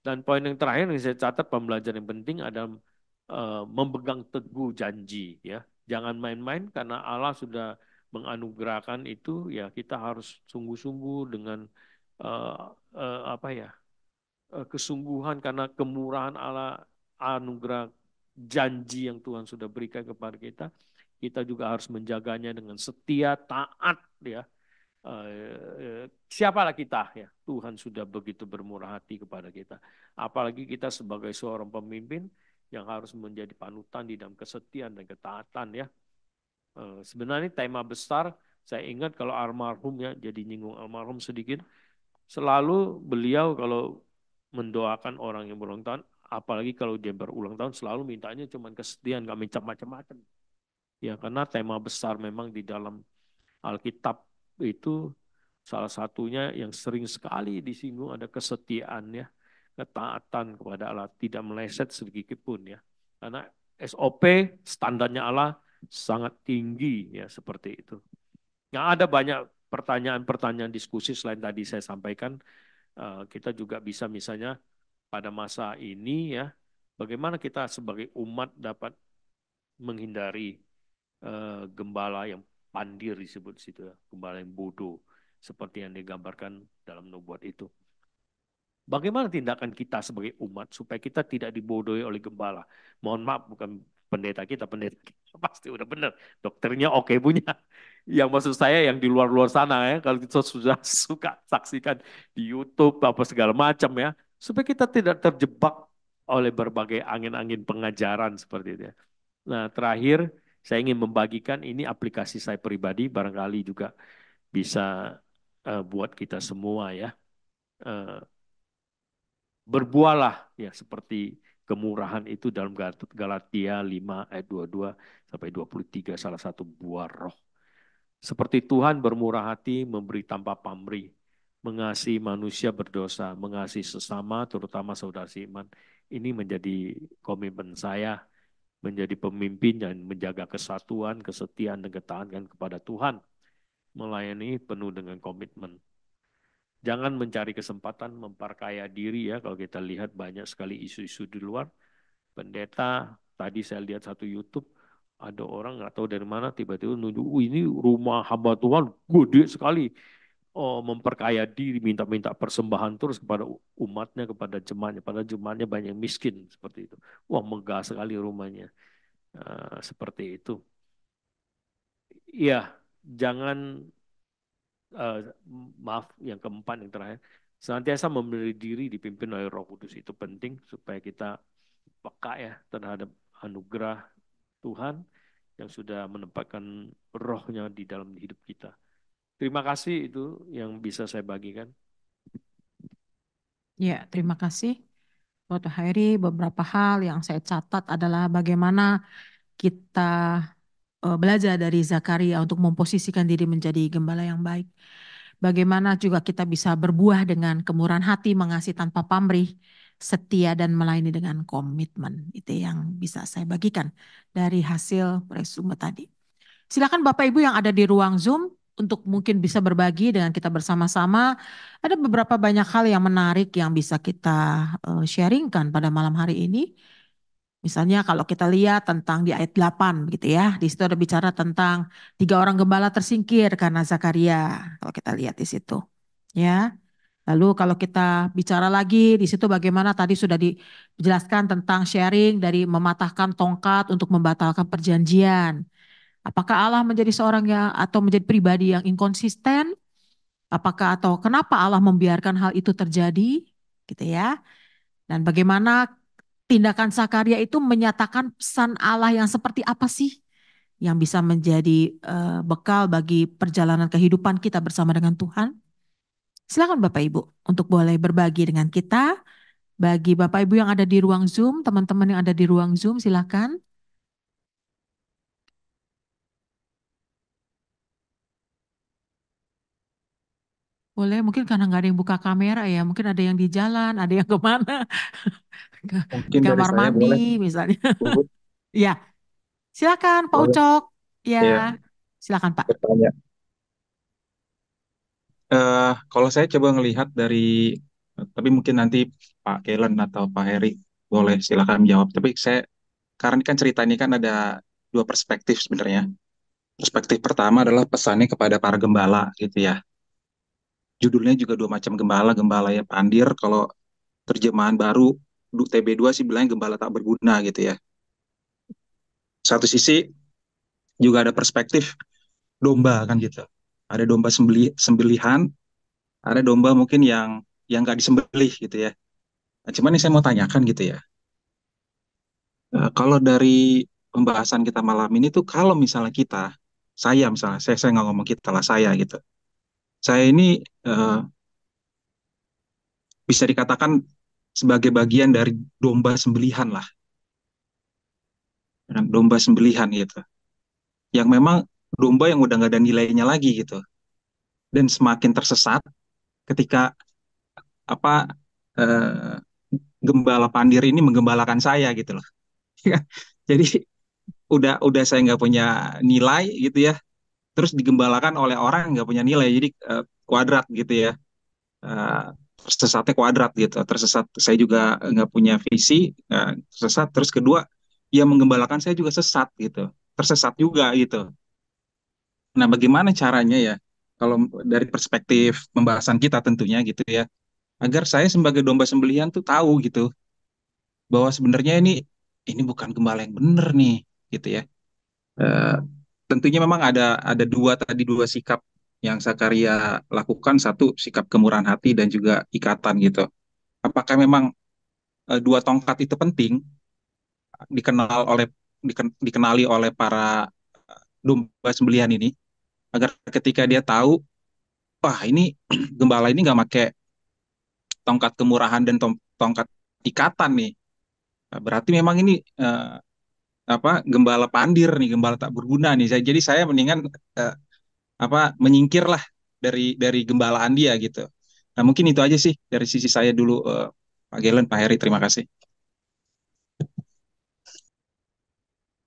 Dan poin yang terakhir yang saya catat, pembelajaran yang penting adalah memegang teguh janji ya. Jangan main-main, karena Allah sudah menganugerahkan itu ya, kita harus sungguh-sungguh dengan kesungguhan, karena kemurahan Allah, anugerah janji yang Tuhan sudah berikan kepada kita. Kita juga harus menjaganya dengan setia, taat ya. Siapalah kita ya, Tuhan sudah begitu bermurah hati kepada kita. Apalagi kita sebagai seorang pemimpin yang harus menjadi panutan di dalam kesetiaan dan ketaatan ya. Sebenarnya tema besar, saya ingat kalau almarhum ya, jadi nyinggung almarhum sedikit, selalu beliau kalau mendoakan orang yang berulang tahun, apalagi kalau dia berulang tahun selalu mintanya cuma kesedihan, nggak minta macam-macam. Ya karena tema besar memang di dalam Alkitab itu salah satunya yang sering sekali disinggung ada kesetiaan ya, ketaatan kepada Allah, tidak meleset sedikit pun ya. Karena SOP standarnya Allah sangat tinggi ya seperti itu. Yang ada banyak pertanyaan-pertanyaan diskusi selain tadi saya sampaikan, kita juga bisa misalnya pada masa ini ya, bagaimana kita sebagai umat dapat menghindari gembala yang pandir disebut situ ya, gembala yang bodoh seperti yang digambarkan dalam nubuat itu. Bagaimana tindakan kita sebagai umat supaya kita tidak dibodohi oleh gembala? Mohon maaf, bukan pendeta kita pasti udah benar, dokternya oke punya. Yang maksud saya yang di luar-luar sana ya, kalau kita sudah suka saksikan di YouTube apa segala macam ya, supaya kita tidak terjebak oleh berbagai angin-angin pengajaran seperti itu ya. Nah, terakhir saya ingin membagikan ini aplikasi saya pribadi, barangkali juga bisa buat kita semua ya. Berbuahlah ya seperti kemurahan itu dalam Galatia 5 ayat 22 sampai 23, salah satu buah roh. Seperti Tuhan bermurah hati, memberi tanpa pamrih, mengasihi manusia berdosa, mengasihi sesama, terutama saudara seiman. Ini menjadi komitmen saya, menjadi pemimpin dan menjaga kesatuan, kesetiaan, dan ketaatan kepada Tuhan. Melayani penuh dengan komitmen. Jangan mencari kesempatan memperkaya diri ya, kalau kita lihat banyak sekali isu-isu di luar. Pendeta, tadi saya lihat satu YouTube, ada orang nggak tahu dari mana tiba-tiba nunjuk, ini rumah hamba Tuhan gede sekali. Oh, memperkaya diri, minta-minta persembahan terus kepada umatnya, kepada jemaatnya. Padahal jemaatnya banyak yang miskin seperti itu. Wah, megah sekali rumahnya. Seperti itu. Iya, jangan, maaf yang keempat yang terakhir, senantiasa memberi diri dipimpin oleh Roh Kudus. Itu penting supaya kita peka ya terhadap anugerah Tuhan yang sudah menempatkan rohnya di dalam hidup kita. Terima kasih, itu yang bisa saya bagikan. Ya, terima kasih. Buat Hairi, beberapa hal yang saya catat adalah bagaimana kita belajar dari Zakaria untuk memposisikan diri menjadi gembala yang baik. Bagaimana juga kita bisa berbuah dengan kemurahan hati, mengasihi tanpa pamrih, setia dan melayani dengan komitmen. Itu yang bisa saya bagikan dari hasil resume tadi. Silakan Bapak Ibu yang ada di ruang Zoom untuk mungkin bisa berbagi dengan kita bersama-sama. Ada beberapa banyak hal yang menarik yang bisa kita sharingkan pada malam hari ini. Misalnya kalau kita lihat tentang di ayat 8 gitu ya, di situ ada bicara tentang 3 orang gembala tersingkir karena Zakaria. Kalau kita lihat di situ, ya. Lalu kalau kita bicara lagi di situ bagaimana tadi sudah dijelaskan tentang sharing dari mematahkan tongkat untuk membatalkan perjanjian. Apakah Allah menjadi seorang yang atau menjadi pribadi yang inkonsisten? Apakah atau kenapa Allah membiarkan hal itu terjadi? Gitu ya. Dan bagaimana tindakan Zakaria itu menyatakan pesan Allah yang seperti apa sih yang bisa menjadi bekal bagi perjalanan kehidupan kita bersama dengan Tuhan? Silakan Bapak Ibu untuk boleh berbagi dengan kita. Bagi Bapak Ibu yang ada di ruang Zoom, teman-teman yang ada di ruang Zoom, silakan. Boleh, mungkin karena nggak ada yang buka kamera ya, mungkin ada yang di jalan, ada yang kemana, di Mungkin dari kamar saya mandi boleh, misalnya. Bu. Ya, silakan Pak Boleh Ucok. Ya, ya silakan Pak. bertanya. Kalau saya coba ngelihat dari, tapi mungkin nanti Pak Kellen atau Pak Heri boleh silakan menjawab. Tapi saya, karena ini kan cerita ini kan ada dua perspektif sebenarnya. Perspektif pertama adalah pesannya kepada para gembala gitu ya. Judulnya juga dua macam gembala, gembala yang pandir. Kalau terjemahan baru TB2 sih bilangnya gembala tak berguna gitu ya. Satu sisi juga ada perspektif domba kan gitu. Ada domba sembelihan, ada domba mungkin yang nggak disembelih gitu ya. Nah, cuman ini saya mau tanyakan gitu ya. Kalau dari pembahasan kita malam ini tuh kalau misalnya kita, saya misalnya, saya nggak ngomong kita lah, saya gitu. Saya ini bisa dikatakan sebagai bagian dari domba sembelihan lah, kan? Domba sembelihan gitu, yang memang domba yang udah nggak ada nilainya lagi gitu, dan semakin tersesat ketika apa eh, gembala pandir ini menggembalakan saya gitu loh. Jadi udah saya nggak punya nilai gitu ya, terus digembalakan oleh orang yang nggak punya nilai, jadi kuadrat gitu ya. Eh, Tersesatnya kuadrat gitu, tersesat saya juga nggak punya visi, tersesat, terus kedua yang menggembalakan saya juga sesat gitu, tersesat juga gitu. Nah, bagaimana caranya ya, kalau dari perspektif pembahasan kita tentunya gitu ya, agar saya sebagai domba sembelihan tuh tahu gitu bahwa sebenarnya ini bukan gembala yang benar nih gitu ya. Eh, Tentunya memang ada dua sikap yang Zakaria lakukan, satu sikap kemurahan hati dan juga ikatan gitu. Apakah memang dua tongkat itu penting dikenal oleh dikenali oleh para domba sembelihan ini, agar ketika dia tahu, wah ini gembala ini nggak pakai tongkat kemurahan dan tongkat ikatan nih. Nah, berarti memang ini gembala pandir nih, gembala tak berguna nih. Jadi saya mendingan eh, menyingkir lah dari gembalaan dia gitu. Nah, mungkin itu aja sih dari sisi saya dulu, Pak Gelen, Pak Heri, terima kasih.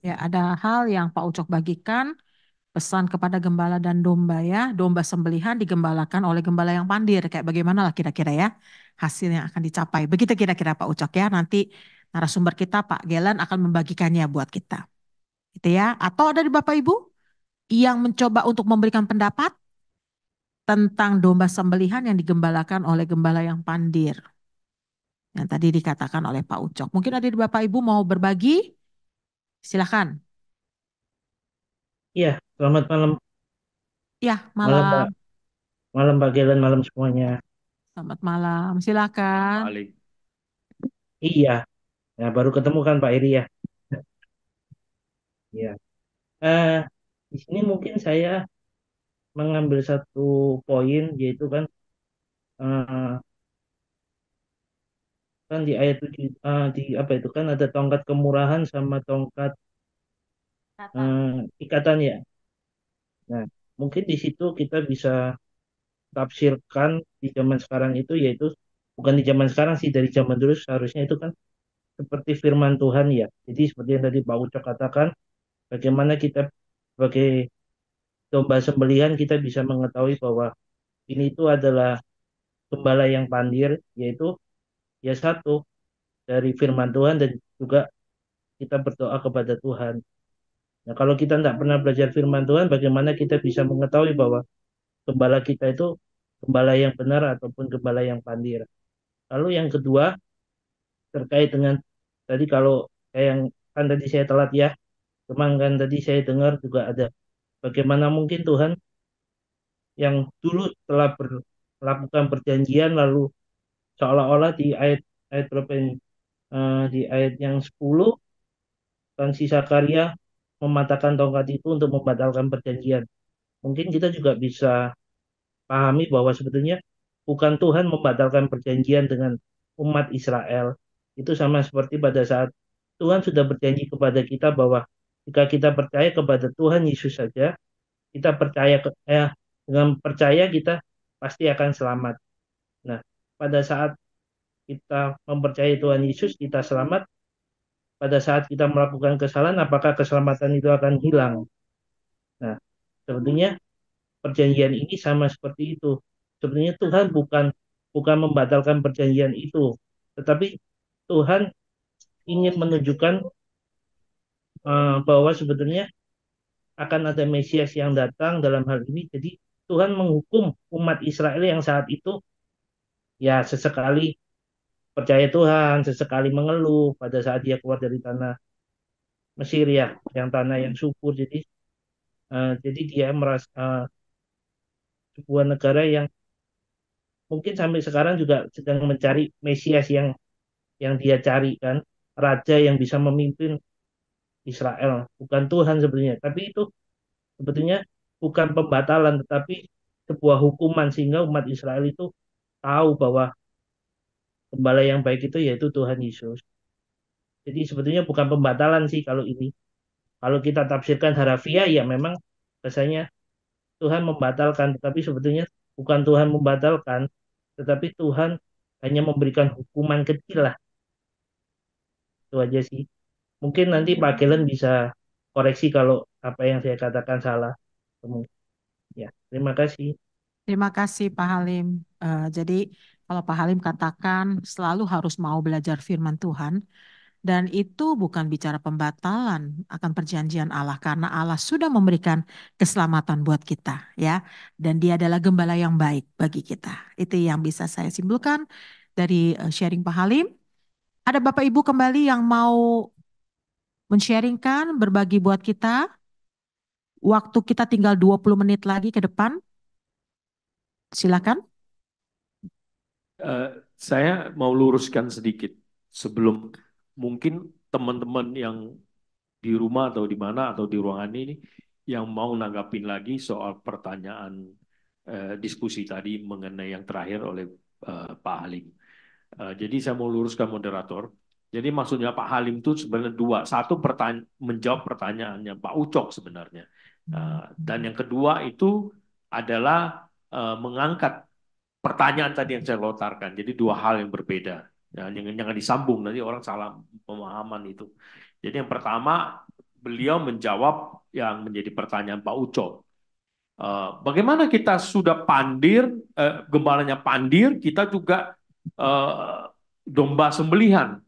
Ya, ada hal yang Pak Ucok bagikan, pesan kepada gembala dan domba ya. Domba sembelihan digembalakan oleh gembala yang pandir. Kayak bagaimana lah kira-kira ya hasil yang akan dicapai. Begitu kira-kira Pak Ucok ya. Nanti narasumber kita Pak Gelen akan membagikannya buat kita. Gitu ya. Atau ada di Bapak Ibu yang mencoba untuk memberikan pendapat tentang domba sembelihan yang digembalakan oleh gembala yang pandir. Yang tadi dikatakan oleh Pak Ucok. Mungkin ada di Bapak Ibu mau berbagi? Silahkan. Iya, selamat malam, Ya, malam Mbak, malam. malam Mbak Gelen, malam semuanya. Selamat malam. Silakan. Balik. Iya, ya baru ketemu kan Pak Iri ya. Iya. Eh, di sini mungkin saya mengambil satu poin, yaitu kan eh, kan di ayat 7, di apa itu kan ada tongkat kemurahan sama tongkat Kata. ikatan ya. Nah, mungkin di situ kita bisa tafsirkan di zaman sekarang itu, yaitu bukan di zaman sekarang sih, dari zaman dulu seharusnya itu kan seperti firman Tuhan ya. Jadi seperti yang tadi Pak Ucok katakan, bagaimana kita sebagai domba sembelihan kita bisa mengetahui bahwa ini itu adalah gembala yang pandir, yaitu ya satu dari firman Tuhan, dan juga kita berdoa kepada Tuhan. Nah, kalau kita tidak pernah belajar firman Tuhan, bagaimana kita bisa mengetahui bahwa gembala kita itu gembala yang benar ataupun gembala yang pandir? Lalu yang kedua, terkait dengan tadi, kalau yang kan tadi saya telat ya, cuman kan tadi saya dengar juga ada bagaimana mungkin Tuhan yang dulu telah melakukan perjanjian, lalu seolah-olah di ayat ayat berapa ini? Di ayat yang 10 kan si Zakaria mematahkan tongkat itu untuk membatalkan perjanjian. Mungkin kita juga bisa pahami bahwa sebetulnya bukan Tuhan membatalkan perjanjian dengan umat Israel. Itu sama seperti pada saat Tuhan sudah berjanji kepada kita bahwa jika kita percaya kepada Tuhan Yesus saja, kita percaya dengan percaya kita pasti akan selamat. Nah, pada saat kita mempercayai Tuhan Yesus, kita selamat. Pada saat kita melakukan kesalahan, apakah keselamatan itu akan hilang? Nah, sebetulnya perjanjian ini sama seperti itu. Sebenarnya Tuhan bukan bukan membatalkan perjanjian itu, tetapi Tuhan ingin menunjukkan bahwa sebetulnya akan ada Mesias yang datang dalam hal ini. Jadi Tuhan menghukum umat Israel yang saat itu ya sesekali percaya Tuhan, sesekali mengeluh pada saat dia keluar dari tanah Mesir ya, yang tanah yang subur. Jadi dia merasa sebuah negara yang mungkin sampai sekarang juga sedang mencari Mesias yang dia cari kan, raja yang bisa memimpin Israel, bukan Tuhan sebenarnya. Tapi itu sebetulnya bukan pembatalan, tetapi sebuah hukuman, sehingga umat Israel itu tahu bahwa gembala yang baik itu yaitu Tuhan Yesus. Jadi sebetulnya bukan pembatalan sih kalau ini. Kalau kita tafsirkan harafiah ya memang rasanya Tuhan membatalkan, tetapi sebetulnya bukan Tuhan membatalkan, tetapi Tuhan hanya memberikan hukuman kecil lah. Itu aja sih. Mungkin nanti Pak Kellen bisa koreksi kalau apa yang saya katakan salah. Ya, terima kasih. Terima kasih Pak Halim. Jadi kalau Pak Halim katakan selalu harus mau belajar firman Tuhan, dan itu bukan bicara pembatalan akan perjanjian Allah karena Allah sudah memberikan keselamatan buat kita ya. Dan dia adalah gembala yang baik bagi kita. Itu yang bisa saya simpulkan dari sharing Pak Halim. Ada Bapak Ibu kembali yang mau men-sharingkan, berbagi buat kita. Waktu kita tinggal 20 menit lagi ke depan. Silakan. Saya mau luruskan sedikit sebelum mungkin teman-teman yang di rumah atau di mana atau di ruangan ini yang mau nanggapin lagi soal pertanyaan diskusi tadi mengenai yang terakhir oleh Pak Halim. Jadi saya mau luruskan moderator. Jadi maksudnya Pak Halim itu sebenarnya dua. Satu menjawab pertanyaannya Pak Ucok sebenarnya. Dan yang kedua itu adalah mengangkat pertanyaan tadi yang saya lontarkan. Jadi dua hal yang berbeda. Ya, jangan disambung, nanti orang salah pemahaman itu. Jadi yang pertama, beliau menjawab yang menjadi pertanyaan Pak Ucok. Bagaimana kita sudah pandir, gembalanya pandir, kita juga domba sembelihan.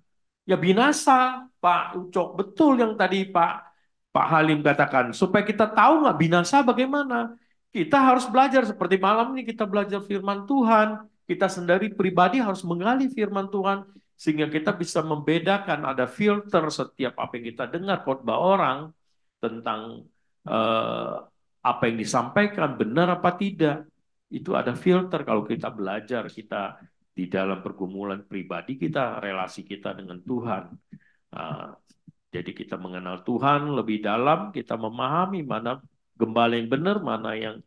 Ya binasa, Pak Ucok. Betul yang tadi Pak Halim katakan. Supaya kita tahu nggak binasa bagaimana. Kita harus belajar seperti malam ini kita belajar firman Tuhan. Kita sendiri pribadi harus menggali firman Tuhan. Sehingga kita bisa membedakan, ada filter setiap apa yang kita dengar khotbah orang tentang apa yang disampaikan benar apa tidak. Itu ada filter kalau kita belajar, kita di dalam pergumulan pribadi kita, relasi kita dengan Tuhan. Jadi kita mengenal Tuhan lebih dalam, kita memahami mana gembala yang benar, mana yang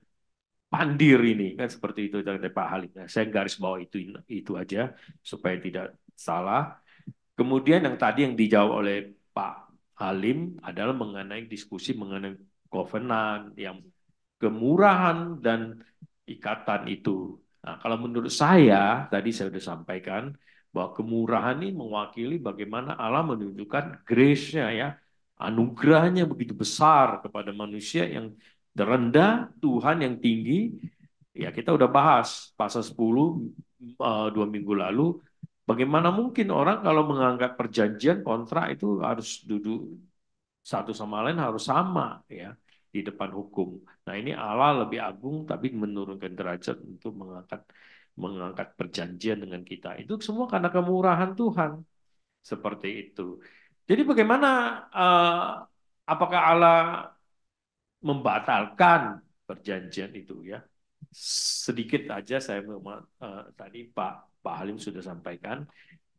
pandir ini, kan seperti itu dari Pak Halim. Nah, saya garis bawah itu aja supaya tidak salah. Kemudian yang tadi yang dijawab oleh Pak Halim adalah mengenai diskusi mengenai covenant, yang kemurahan dan ikatan itu. Nah, kalau menurut saya, tadi saya sudah sampaikan, bahwa kemurahan ini mewakili bagaimana Allah menunjukkan grace-nya ya, anugerahnya begitu besar kepada manusia yang terendah, Tuhan yang tinggi. Ya kita udah bahas pasal 10 2 minggu lalu, bagaimana mungkin orang kalau menganggap perjanjian kontrak itu harus duduk satu sama lain harus sama ya di depan hukum. Nah ini Allah lebih agung tapi menurunkan derajat untuk mengangkat perjanjian dengan kita. Itu semua karena kemurahan Tuhan. Seperti itu. Jadi bagaimana apakah Allah membatalkan perjanjian itu ya? Sedikit aja saya tadi Pak Halim sudah sampaikan.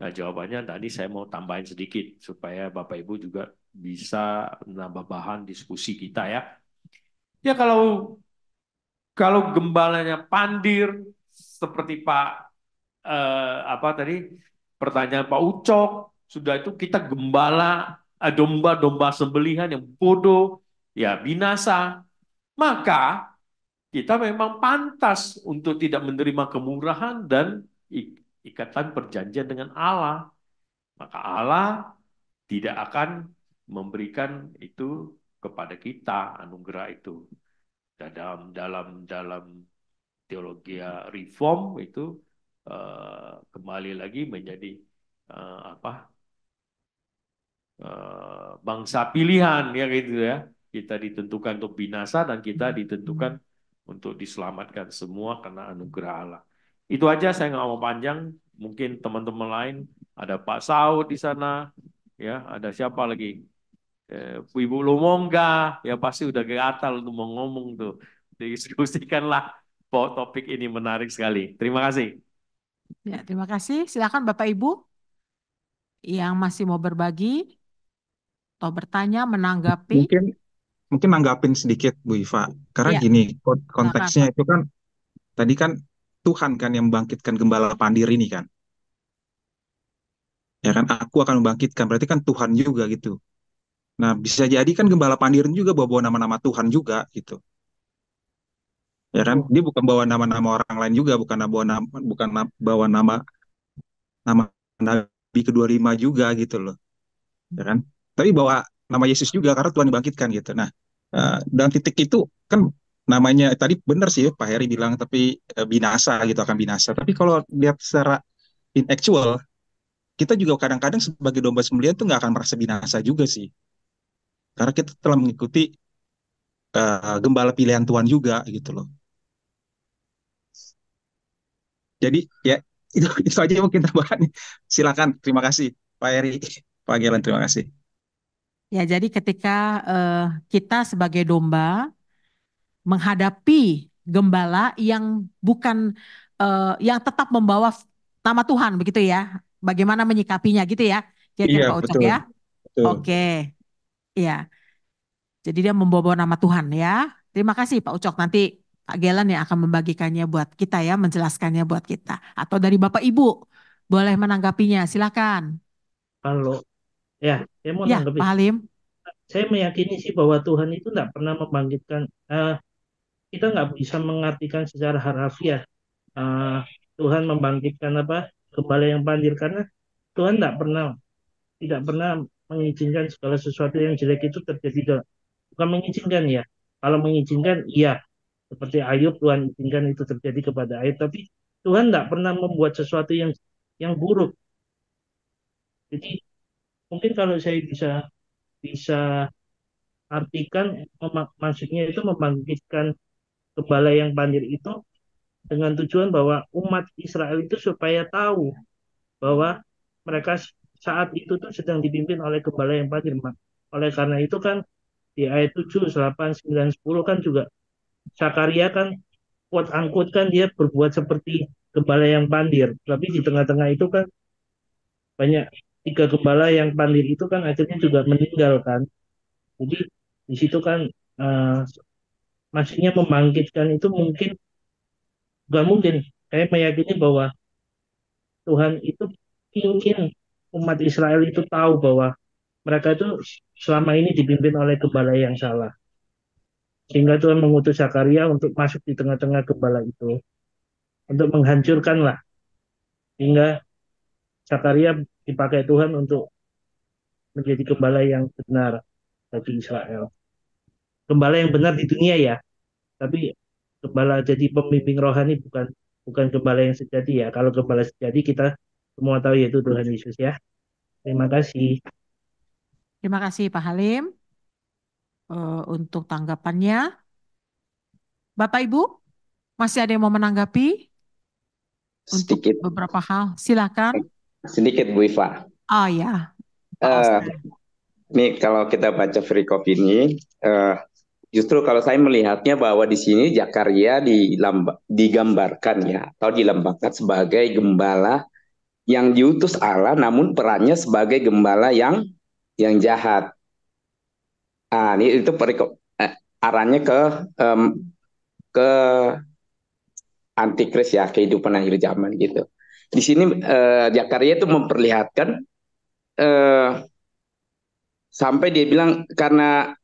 Nah, jawabannya tadi saya mau tambahin sedikit supaya Bapak Ibu juga bisa menambah bahan diskusi kita ya. Ya kalau gembalanya pandir seperti apa tadi pertanyaan Pak Ucok, sudah itu kita gembala domba-domba sembelihan yang bodoh, ya binasa, maka kita memang pantas untuk tidak menerima kemurahan dan ikatan perjanjian dengan Allah. Maka Allah tidak akan memberikan itu kepada kita, anugerah itu. Dalam teologi reform itu kembali lagi menjadi bangsa pilihan ya gitu ya. Kita ditentukan untuk binasa dan kita ditentukan untuk diselamatkan semua karena anugerah Allah. Itu aja, saya nggak mau panjang. Mungkin teman-teman lain, ada Pak Saud di sana, ya ada siapa lagi? Ibu Lumongga, ya pasti udah gatal untuk mau ngomong tuh. Diskusikanlah, topik ini menarik sekali. Terima kasih. Ya, terima kasih. Silakan Bapak Ibu yang masih mau berbagi atau bertanya, menanggapi. Mungkin nanggapin sedikit Bu Iva. Karena Ya. gini, konteksnya Silakan, itu kan tadi kan Tuhan kan yang membangkitkan gembala pandir ini kan. Ya kan, aku akan membangkitkan. Berarti kan Tuhan juga gitu. Nah, bisa jadi kan gembala Pandiren juga bawa nama-nama Tuhan juga gitu. Ya kan? Oh, Dia bukan bawa nama-nama orang lain juga, bawa nama nama Nabi ke-25 juga gitu loh. Ya kan? Tapi bawa nama Yesus juga karena Tuhan dibangkitkan gitu. Nah, dalam titik itu kan namanya tadi benar sih Pak Heri bilang tapi binasa gitu akan binasa. Tapi kalau lihat secara in actual kita juga kadang-kadang sebagai domba sembelihan tuh nggak akan merasa binasa juga sih. Karena kita telah mengikuti gembala pilihan Tuhan juga gitu loh. Jadi ya itu aja yang mungkin tambahan. Silakan, terima kasih Pak Heri, Pak Gelan, terima kasih. Ya, jadi ketika kita sebagai domba menghadapi gembala yang bukan yang tetap membawa nama Tuhan begitu ya. Bagaimana menyikapinya gitu ya. Kira-kira Iya Pak Ucok betul, ya. betul. Oke, ya. Jadi dia membawa nama Tuhan ya. Terima kasih Pak Ucok. Nanti Pak Gelan yang akan membagikannya buat kita ya, menjelaskannya buat kita. Atau dari Bapak Ibu boleh menanggapinya. Silakan. kalau ya, saya mau Ya, nanggapi. Pak Halim. Saya meyakini sih bahwa Tuhan itu tidak pernah membangkitkan. Kita nggak bisa mengartikan secara harfiah. eh, Tuhan membangkitkan apa gembala yang banjir karena Tuhan tidak pernah mengizinkan segala sesuatu yang jelek itu terjadi. Bukan mengizinkan ya. Kalau mengizinkan, iya. Seperti Ayub, Tuhan izinkan itu terjadi kepada Ayub. Tapi Tuhan tidak pernah membuat sesuatu yang buruk. Jadi mungkin kalau saya bisa artikan, maksudnya itu membangkitkan gembala yang banjir itu dengan tujuan bahwa umat Israel itu supaya tahu bahwa mereka saat itu tuh sedang dipimpin oleh gembala yang banjir. Oleh karena itu kan di ayat 7, 8, 9, 10 kan juga Zakaria kan quote unquote kan dia berbuat seperti gembala yang pandir. Tapi di tengah-tengah itu kan banyak tiga gembala yang pandir itu kan akhirnya juga meninggal kan. Jadi di situ kan eh, maksudnya membangkitkan itu mungkin bukan mungkin. Saya meyakini bahwa Tuhan itu ingin umat Israel itu tahu bahwa mereka itu selama ini dipimpin oleh gembala yang salah. Sehingga Tuhan mengutus Zakaria untuk masuk di tengah-tengah gembala itu untuk menghancurkan lah. Sehingga Zakaria dipakai Tuhan untuk menjadi gembala yang benar bagi Israel. Gembala yang benar di dunia ya, tapi gembala jadi pembimbing rohani bukan bukan gembala yang sejati ya. Kalau gembala sejati kita semua tahu yaitu Tuhan Yesus ya. Terima kasih. Terima kasih Pak Halim untuk tanggapannya. Bapak Ibu, masih ada yang mau menanggapi untuk Sedikit, beberapa hal? Silakan. sedikit Bu Iva. Oh ya, Pak Eh, Oscar. Ini kalau kita baca perikop ini, justru kalau saya melihatnya bahwa di sini Zakaria digambarkan ya atau dilambangkan sebagai gembala yang diutus Allah, namun perannya sebagai gembala yang jahat. Ini itu perikop arahnya ke antikris ya, kehidupan akhir zaman gitu. Di sini Zakaria itu memperlihatkan eh, sampai dia bilang karena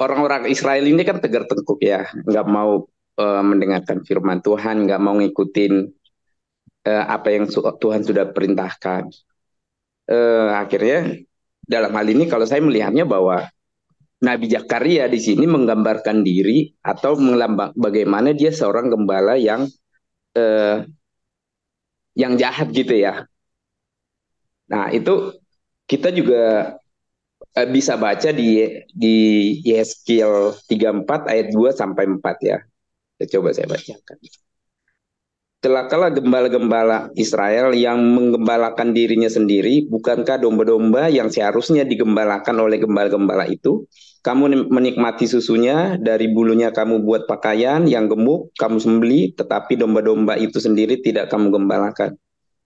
orang-orang Israel ini kan tegar tengkuk ya, nggak mau mendengarkan firman Tuhan, nggak mau ngikutin apa yang Tuhan sudah perintahkan. Akhirnya dalam hal ini kalau saya melihatnya bahwa Nabi Zakaria di sini menggambarkan diri atau melambang bagaimana dia seorang gembala eh, yang jahat gitu ya. Nah itu kita juga bisa baca di Yeskiel 34 ayat 2 sampai 4 ya. Coba saya bacakan. Celakalah gembala-gembala Israel yang menggembalakan dirinya sendiri, bukankah domba-domba yang seharusnya digembalakan oleh gembala-gembala itu? Kamu menikmati susunya, dari bulunya kamu buat pakaian, yang gemuk kamu sembeli, tetapi domba-domba itu sendiri tidak kamu gembalakan.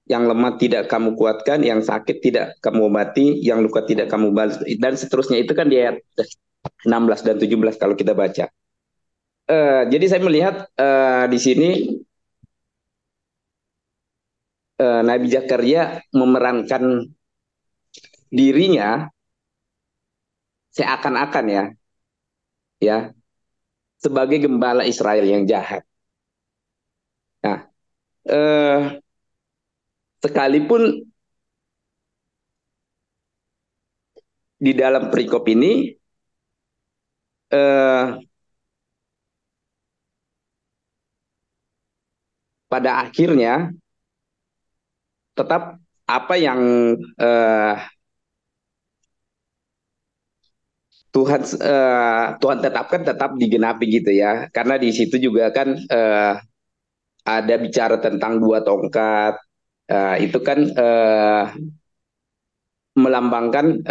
Yang lemah tidak kamu kuatkan, yang sakit tidak kamu obati, yang luka tidak kamu balas, dan seterusnya. Itu kan di ayat 16 dan 17 kalau kita baca. Jadi saya melihat di sini Nabi Zakaria memerankan dirinya seakan-akan ya sebagai gembala Israel yang jahat. Nah, eh, sekalipun di dalam perikop ini eh, pada akhirnya tetap apa yang eh, Tuhan tetapkan tetap digenapi gitu ya. Karena di situ juga kan ada bicara tentang dua tongkat. Itu kan melambangkan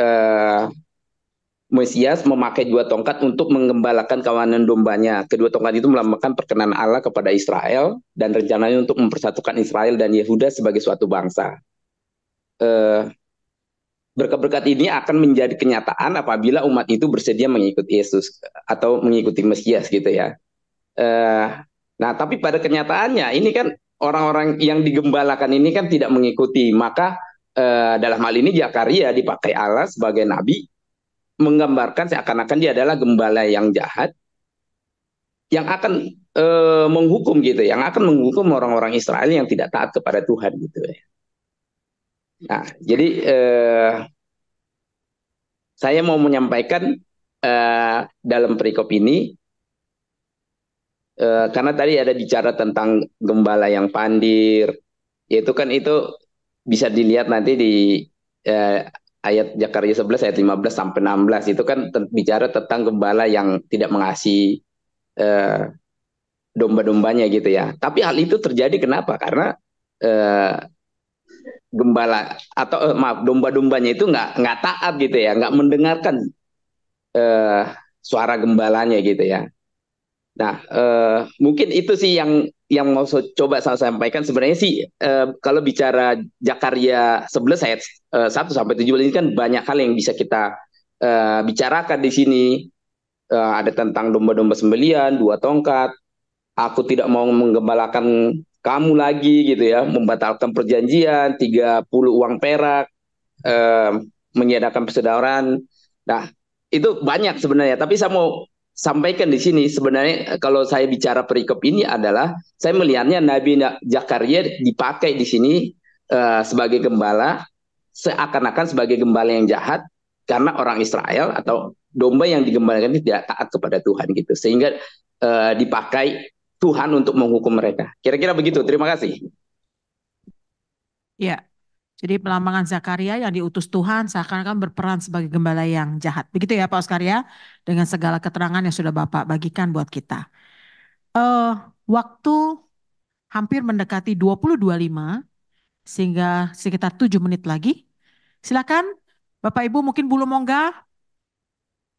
Mesias memakai dua tongkat untuk menggembalakan kawanan dombanya. Kedua tongkat itu melambangkan perkenan Allah kepada Israel dan rencananya untuk mempersatukan Israel dan Yehuda sebagai suatu bangsa. Berkat-berkat ini akan menjadi kenyataan apabila umat itu bersedia mengikuti Yesus atau mengikuti Mesias gitu ya. Nah, tapi pada kenyataannya ini kan orang-orang yang digembalakan ini kan tidak mengikuti. Maka dalam hal ini Zakaria dipakai Allah sebagai nabi menggambarkan seakan-akan dia adalah gembala yang jahat yang akan menghukum gitu, yang akan menghukum orang-orang Israel yang tidak taat kepada Tuhan gitu ya. Nah, jadi saya mau menyampaikan dalam perikop ini karena tadi ada bicara tentang gembala yang pandir, yaitu kan itu bisa dilihat nanti di ayat Zakaria 11 ayat 15 sampai 16 itu kan bicara tentang gembala yang tidak mengasihi domba-dombanya gitu ya. Tapi hal itu terjadi kenapa? Karena gembala atau maaf domba-dombanya itu nggak taat gitu ya, nggak mendengarkan suara gembalanya gitu ya. Nah, mungkin itu sih yang mau coba saya sampaikan sebenarnya sih kalau bicara Zakaria 11 ayat 1 sampai 17 ini kan banyak hal yang bisa kita bicarakan di sini. Ada tentang domba-domba sembelian, dua tongkat, aku tidak mau menggembalakan kamu lagi gitu ya, membatalkan perjanjian, 30 uang perak, meniadakan persaudaraan. Nah, itu banyak sebenarnya, tapi saya mau sampaikan di sini sebenarnya kalau saya bicara perikop ini adalah saya melihatnya Nabi Zakaria dipakai di sini sebagai gembala seakan-akan sebagai gembala yang jahat karena orang Israel atau domba yang digembalakan ini tidak taat kepada Tuhan gitu. Sehingga dipakai Tuhan untuk menghukum mereka. Kira-kira begitu. Terima kasih. Ya, jadi pelambangan Zakaria yang diutus Tuhan seakan-akan berperan sebagai gembala yang jahat. Begitu ya Pak Oskar ya, dengan segala keterangan yang sudah Bapak bagikan buat kita. Waktu hampir mendekati 20.25, sehingga sekitar 7 menit lagi. Silakan Bapak Ibu mungkin belum monggah.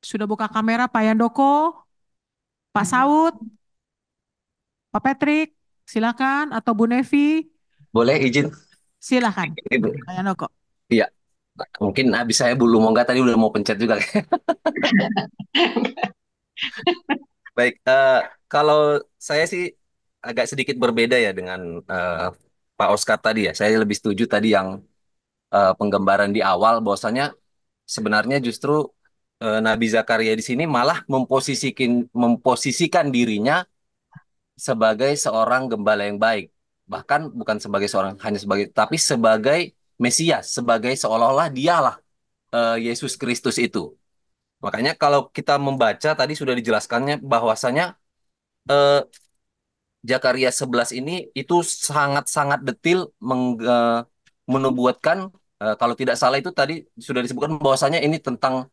Sudah buka kamera Pak Yandoko, Pak Saud, Pak Patrick, silakan, atau Bu Nevi, Boleh izin? silakan. Ibu. Pak Yandoko. Iya, mungkin habis saya belum mau nggak tadi udah mau pencet juga. Baik, kalau saya sih agak sedikit berbeda ya dengan Pak Oscar tadi ya. Saya lebih setuju tadi yang penggambaran di awal bahwasanya sebenarnya justru Nabi Zakaria di sini malah memposisikan dirinya sebagai seorang gembala yang baik. Bahkan bukan sebagai seorang hanya sebagai tapi sebagai Mesias, sebagai seolah-olah dialah Yesus Kristus itu. Makanya kalau kita membaca tadi sudah dijelaskannya bahwasanya eh, Zakaria 11 ini itu sangat-sangat detil menubuatkan kalau tidak salah itu tadi sudah disebutkan bahwasanya ini tentang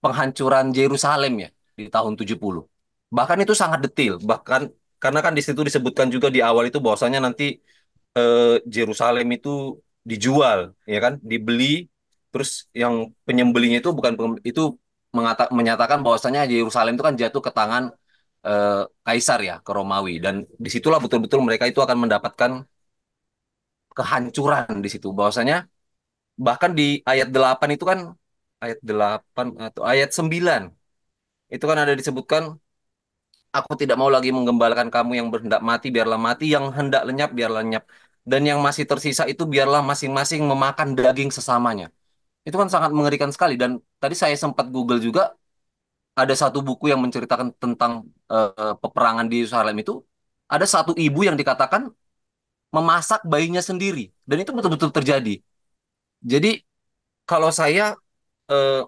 penghancuran Yerusalem ya di tahun 70. Bahkan itu sangat detil, bahkan karena kan di situ disebutkan juga di awal itu bahwasanya nanti Yerusalem itu dijual, ya kan, dibeli, terus yang penyembelihnya itu bukan itu menyatakan bahwasanya Yerusalem itu kan jatuh ke tangan eh, Kaisar ya, ke Romawi, dan disitulah betul-betul mereka itu akan mendapatkan kehancuran di situ, bahwasanya bahkan di ayat 8 itu kan ayat 8 atau ayat 9 itu kan ada disebutkan aku tidak mau lagi menggembalakan kamu yang berhendak mati biarlah mati, yang hendak lenyap biarlah lenyap. dan yang masih tersisa itu biarlah masing-masing memakan daging sesamanya. Itu kan sangat mengerikan sekali. Dan tadi saya sempat Google juga, ada satu buku yang menceritakan tentang peperangan di Yerusalem itu. Ada satu ibu yang dikatakan memasak bayinya sendiri. Dan itu betul-betul terjadi. Jadi kalau saya eh,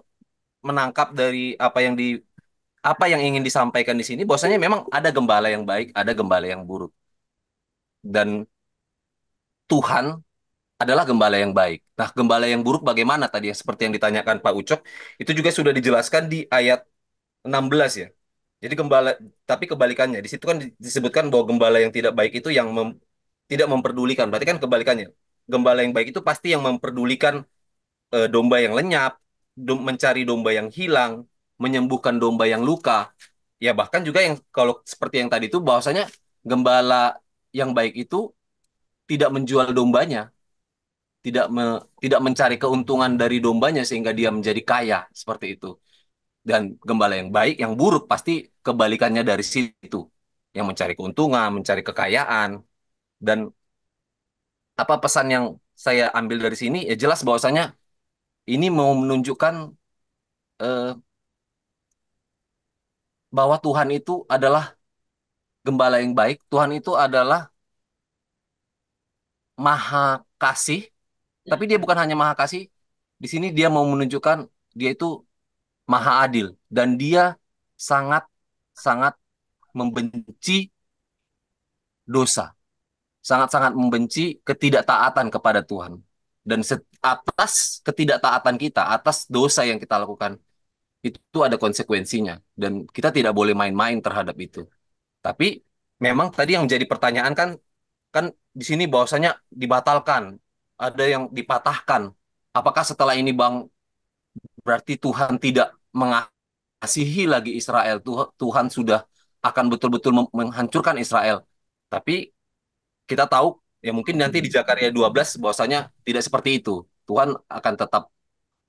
menangkap dari apa yang ingin disampaikan di sini, bahwasanya memang ada gembala yang baik, ada gembala yang buruk. Dan Tuhan adalah gembala yang baik. Nah, gembala yang buruk bagaimana tadi yang seperti yang ditanyakan Pak Ucok, itu juga sudah dijelaskan di ayat 16 ya. Jadi tapi kebalikannya. Di situ kan disebutkan bahwa gembala yang tidak baik itu yang tidak memperdulikan. Berarti kan kebalikannya. Gembala yang baik itu pasti yang memperdulikan domba yang lenyap, mencari domba yang hilang, menyembuhkan domba yang luka. Ya bahkan juga yang kalau seperti yang tadi itu bahwasanya gembala yang baik itu tidak menjual dombanya, tidak mencari keuntungan dari dombanya sehingga dia menjadi kaya seperti itu. Dan gembala yang baik, yang buruk pasti kebalikannya dari situ, yang mencari keuntungan, mencari kekayaan. Dan apa pesan yang saya ambil dari sini? Ya jelas bahwasanya ini mau menunjukkan eh, bahwa Tuhan itu adalah gembala yang baik. Tuhan itu adalah maha kasih, tapi dia bukan hanya maha kasih. Di sini dia mau menunjukkan dia itu maha adil dan dia sangat sangat membenci dosa, sangat-sangat membenci ketidaktaatan kepada Tuhan. Dan atas ketidaktaatan kita, atas dosa yang kita lakukan, itu ada konsekuensinya. Dan kita tidak boleh main-main terhadap itu. Tapi memang tadi yang menjadi pertanyaan kan, kan di sini bahwasanya dibatalkan, ada yang dipatahkan. Apakah setelah ini Bang berarti Tuhan tidak mengasihi lagi Israel? Tuhan sudah akan betul-betul menghancurkan Israel. Tapi kita tahu ya mungkin nanti di Zakaria 12 bahwasanya tidak seperti itu. Tuhan akan tetap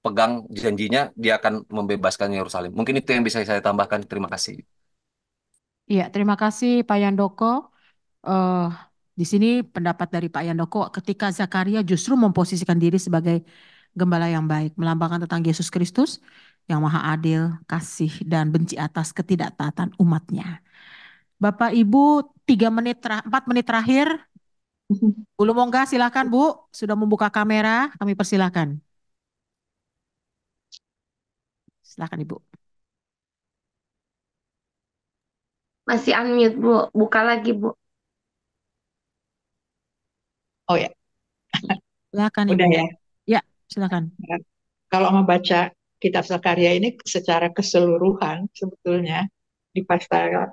pegang janjinya, dia akan membebaskan Yerusalem. Mungkin itu yang bisa saya tambahkan. Terima kasih. Iya, terima kasih Pak Yandoko. eh di sini pendapat dari Pak Yandoko ketika Zakaria justru memposisikan diri sebagai gembala yang baik, melambangkan tentang Yesus Kristus yang maha adil, kasih, dan benci atas ketidaktaatan umatnya. Bapak Ibu, 4 menit terakhir. Belum mau nggak, silakan Bu. Sudah membuka kamera, kami persilakan. Silakan Ibu. Masih unmute, Bu. Buka lagi, Bu. Oh ya, Silakan Ibu. udah ya. Ya, silakan. Kalau membaca kitab Zakaria ini secara keseluruhan sebetulnya di pasal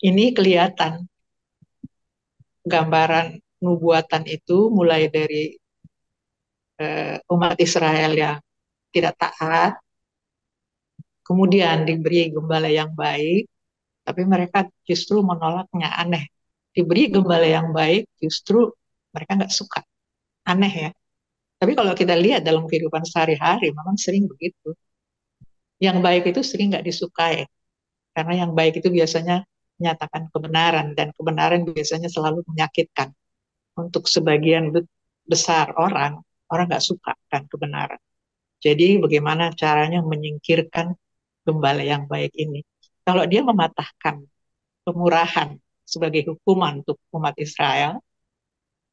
ini kelihatan gambaran nubuatan itu mulai dari umat Israel yang tidak taat, kemudian diberi gembala yang baik, tapi mereka justru menolaknya, aneh. Diberi gembala yang baik, justru mereka nggak suka, aneh ya. Tapi kalau kita lihat dalam kehidupan sehari-hari, memang sering begitu. Yang baik itu sering nggak disukai, karena yang baik itu biasanya menyatakan kebenaran, dan kebenaran biasanya selalu menyakitkan. Untuk sebagian besar orang, orang nggak suka kan kebenaran. Jadi bagaimana caranya menyingkirkan gembala yang baik ini? Kalau dia mematahkan kemurahan sebagai hukuman untuk umat Israel,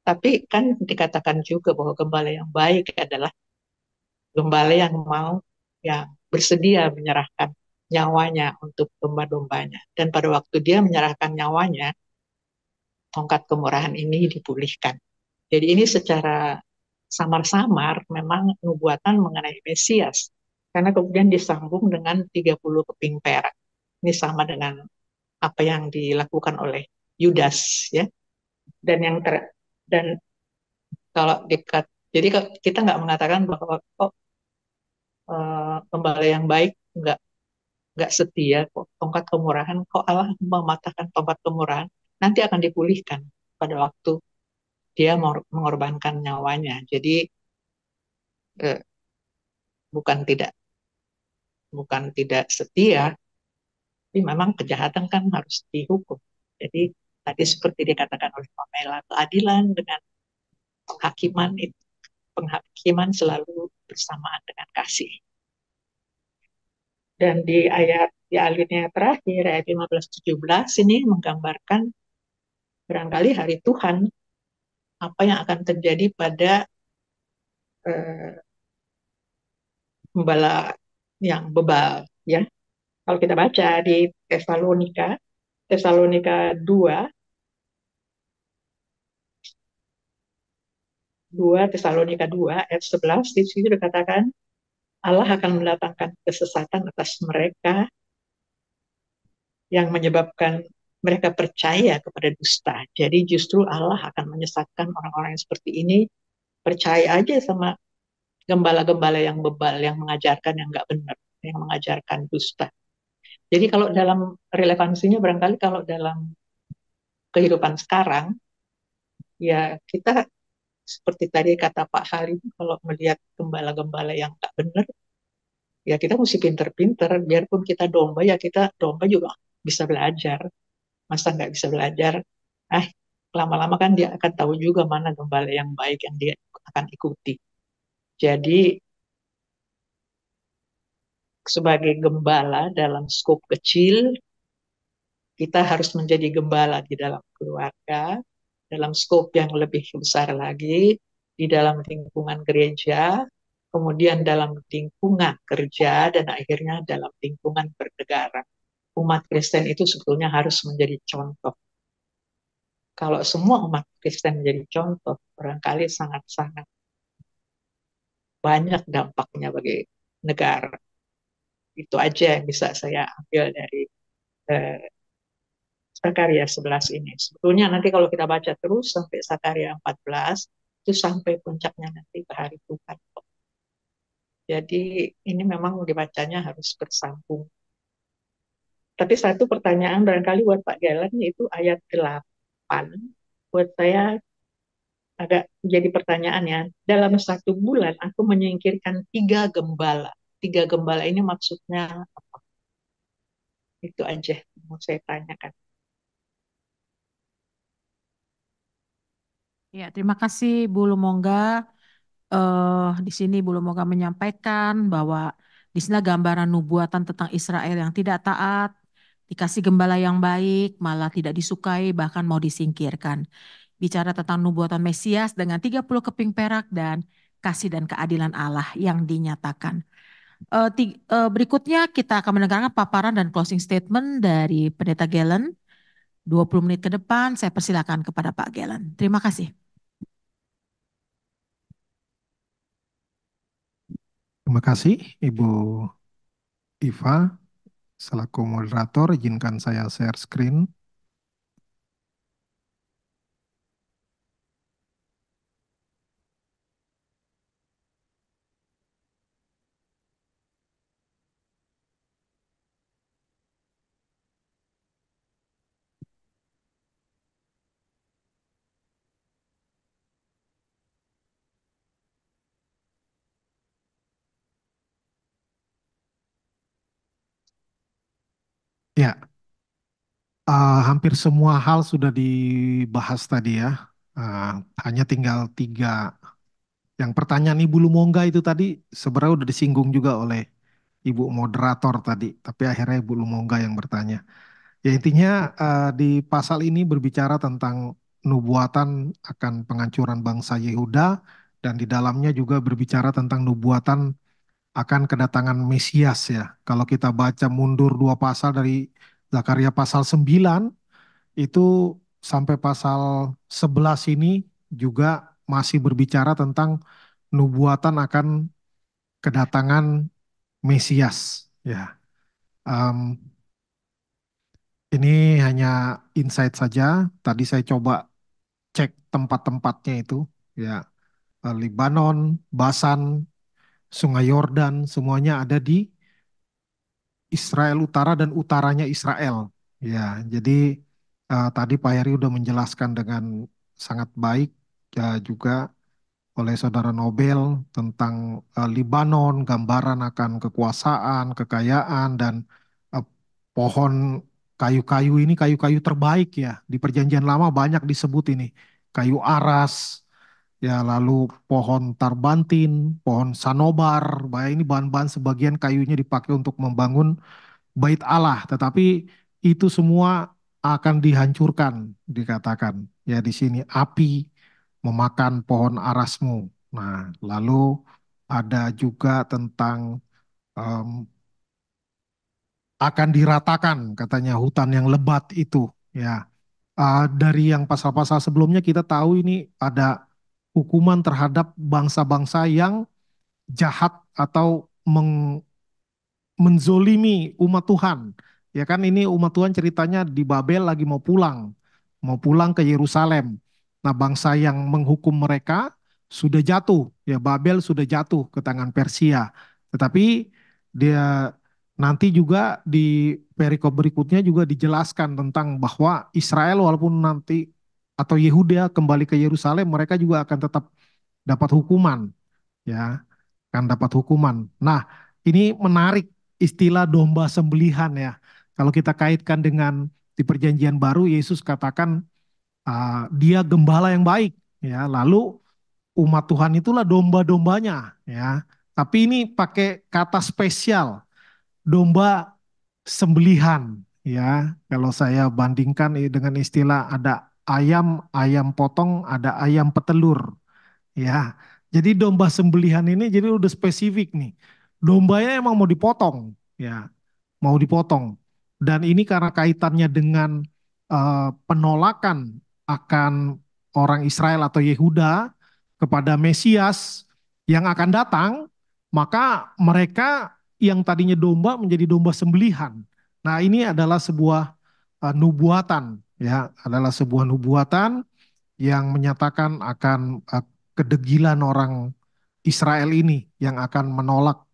tapi kan dikatakan juga bahwa gembala yang baik adalah gembala yang yang bersedia menyerahkan nyawanya untuk domba-dombanya. Dan pada waktu dia menyerahkan nyawanya, tongkat kemurahan ini dipulihkan. Jadi ini secara samar-samar memang nubuatan mengenai Mesias. Karena kemudian disambung dengan 30 keping perak. Ini sama dengan apa yang dilakukan oleh Yudas ya. Dan dan kalau dekat, jadi kita nggak mengatakan bahwa gembala yang baik nggak setia, kok tongkat kemurahan, kok Allah mematahkan tongkat kemurahan, nanti akan dipulihkan pada waktu dia mengorbankan nyawanya. Jadi eh, bukan tidak setia, tapi memang kejahatan kan harus dihukum. Jadi tadi seperti dikatakan oleh Pamela, keadilan dengan penghakiman selalu bersamaan dengan kasih. Dan di alinea terakhir, ayat 15-17, ini menggambarkan barangkali hari Tuhan, apa yang akan terjadi pada gembala yang bebal. Ya. Kalau kita baca di Tesalonika 2 Tesalonika 2 ayat 11, di situ dikatakan Allah akan mendatangkan kesesatan atas mereka yang menyebabkan mereka percaya kepada dusta. Jadi justru Allah akan menyesatkan orang-orang yang seperti ini, percaya aja sama gembala-gembala yang bebal, yang mengajarkan yang nggak benar, yang mengajarkan dusta. Jadi kalau dalam relevansinya barangkali kalau dalam kehidupan sekarang, ya kita seperti tadi kata Pak Halim, kalau melihat gembala-gembala yang nggak benar, ya kita mesti pinter-pinter, biarpun kita domba, ya kita domba juga bisa belajar. Masa nggak bisa belajar? Lama-lama kan dia akan tahu juga mana gembala yang baik yang dia akan ikuti. Jadi sebagai gembala dalam skop kecil, kita harus menjadi gembala di dalam keluarga, dalam skop yang lebih besar lagi, di dalam lingkungan gereja, kemudian dalam lingkungan kerja, dan akhirnya dalam lingkungan bernegara. Umat Kristen itu sebetulnya harus menjadi contoh. Kalau semua umat Kristen menjadi contoh, barangkali sangat-sangat banyak dampaknya bagi negara. Itu aja yang bisa saya ambil dari Sakaria 11 ini. Sebetulnya nanti kalau kita baca terus sampai Sakaria 14, itu sampai puncaknya nanti ke hari Tuhan. Jadi ini memang dibacanya harus bersambung. Tapi satu pertanyaan barangkali buat Pak Galen, itu ayat 8. Buat saya agak jadi pertanyaannya, dalam 1 bulan aku menyingkirkan 3 gembala. 3 gembala ini maksudnya apa? Itu aja yang mau saya tanyakan. Ya, terima kasih Bu Lumongga. Di sini Bu Lumongga menyampaikan bahwa di sini gambaran nubuatan tentang Israel yang tidak taat, dikasih gembala yang baik, malah tidak disukai, bahkan mau disingkirkan. Bicara tentang nubuatan Mesias dengan 30 keping perak dan kasih dan keadilan Allah yang dinyatakan. Berikutnya kita akan mendengarkan paparan dan closing statement dari Pendeta Galen. 20 menit ke depan, saya persilakan kepada Pak Galen. Terima kasih. Terima kasih Ibu Iva. Selaku moderator, izinkan saya share screen. Ya, hampir semua hal sudah dibahas tadi ya. Hanya tinggal 3. Yang pertanyaan Ibu Lumongga itu tadi sebenarnya udah disinggung juga oleh Ibu moderator tadi, tapi akhirnya Ibu Lumongga yang bertanya. Ya intinya di pasal ini berbicara tentang nubuatan akan penghancuran bangsa Yehuda, dan di dalamnya juga berbicara tentang nubuatan akan kedatangan Mesias ya. Kalau kita baca mundur 2 pasal dari Zakaria pasal 9 itu sampai pasal 11 ini juga masih berbicara tentang nubuatan akan kedatangan Mesias ya. Em, ini hanya insight saja. Tadi saya coba cek tempat-tempatnya itu ya, Libanon, Basan, Sungai Yordan, semuanya ada di Israel Utara dan utaranya Israel. Ya, jadi tadi Pak Heri udah menjelaskan dengan sangat baik juga oleh Saudara Nobel tentang Libanon, gambaran akan kekuasaan, kekayaan, dan eh, pohon kayu-kayu ini kayu-kayu terbaik ya. Di Perjanjian Lama banyak disebut ini. Kayu aras, ya lalu pohon tarbantin, pohon sanobar, ini bahan-bahan sebagian kayunya dipakai untuk membangun bait Allah, tetapi itu semua akan dihancurkan, dikatakan. Ya di sini api memakan pohon arasmu. Nah, lalu ada juga tentang em, akan diratakan katanya hutan yang lebat itu. Ya, dari yang pasal-pasal sebelumnya kita tahu ini ada hukuman terhadap bangsa-bangsa yang jahat atau menzolimi umat Tuhan. Ya kan ini umat Tuhan ceritanya di Babel lagi mau pulang ke Yerusalem. Nah, bangsa yang menghukum mereka sudah jatuh, ya Babel sudah jatuh ke tangan Persia. Tetapi dia nanti juga di perikop berikutnya juga dijelaskan tentang bahwa Israel walaupun nanti atau Yehuda kembali ke Yerusalem, mereka juga akan tetap dapat hukuman, ya akan dapat hukuman. Nah, ini menarik istilah domba sembelihan ya. Kalau kita kaitkan dengan di Perjanjian Baru, Yesus katakan dia gembala yang baik, ya. Lalu umat Tuhan itulah domba-dombanya, ya. Tapi ini pakai kata spesial, domba sembelihan, ya. Kalau saya bandingkan dengan istilah ada ayam, ayam potong, ada ayam petelur. Ya, jadi domba sembelihan ini jadi udah spesifik nih. Dombanya emang mau dipotong, ya, mau dipotong. Dan ini karena kaitannya dengan penolakan akan orang Israel atau Yehuda kepada Mesias yang akan datang, maka mereka yang tadinya domba menjadi domba sembelihan. Nah, ini adalah sebuah nubuatan, ya, adalah sebuah nubuatan yang menyatakan akan kedegilan orang Israel ini yang akan menolak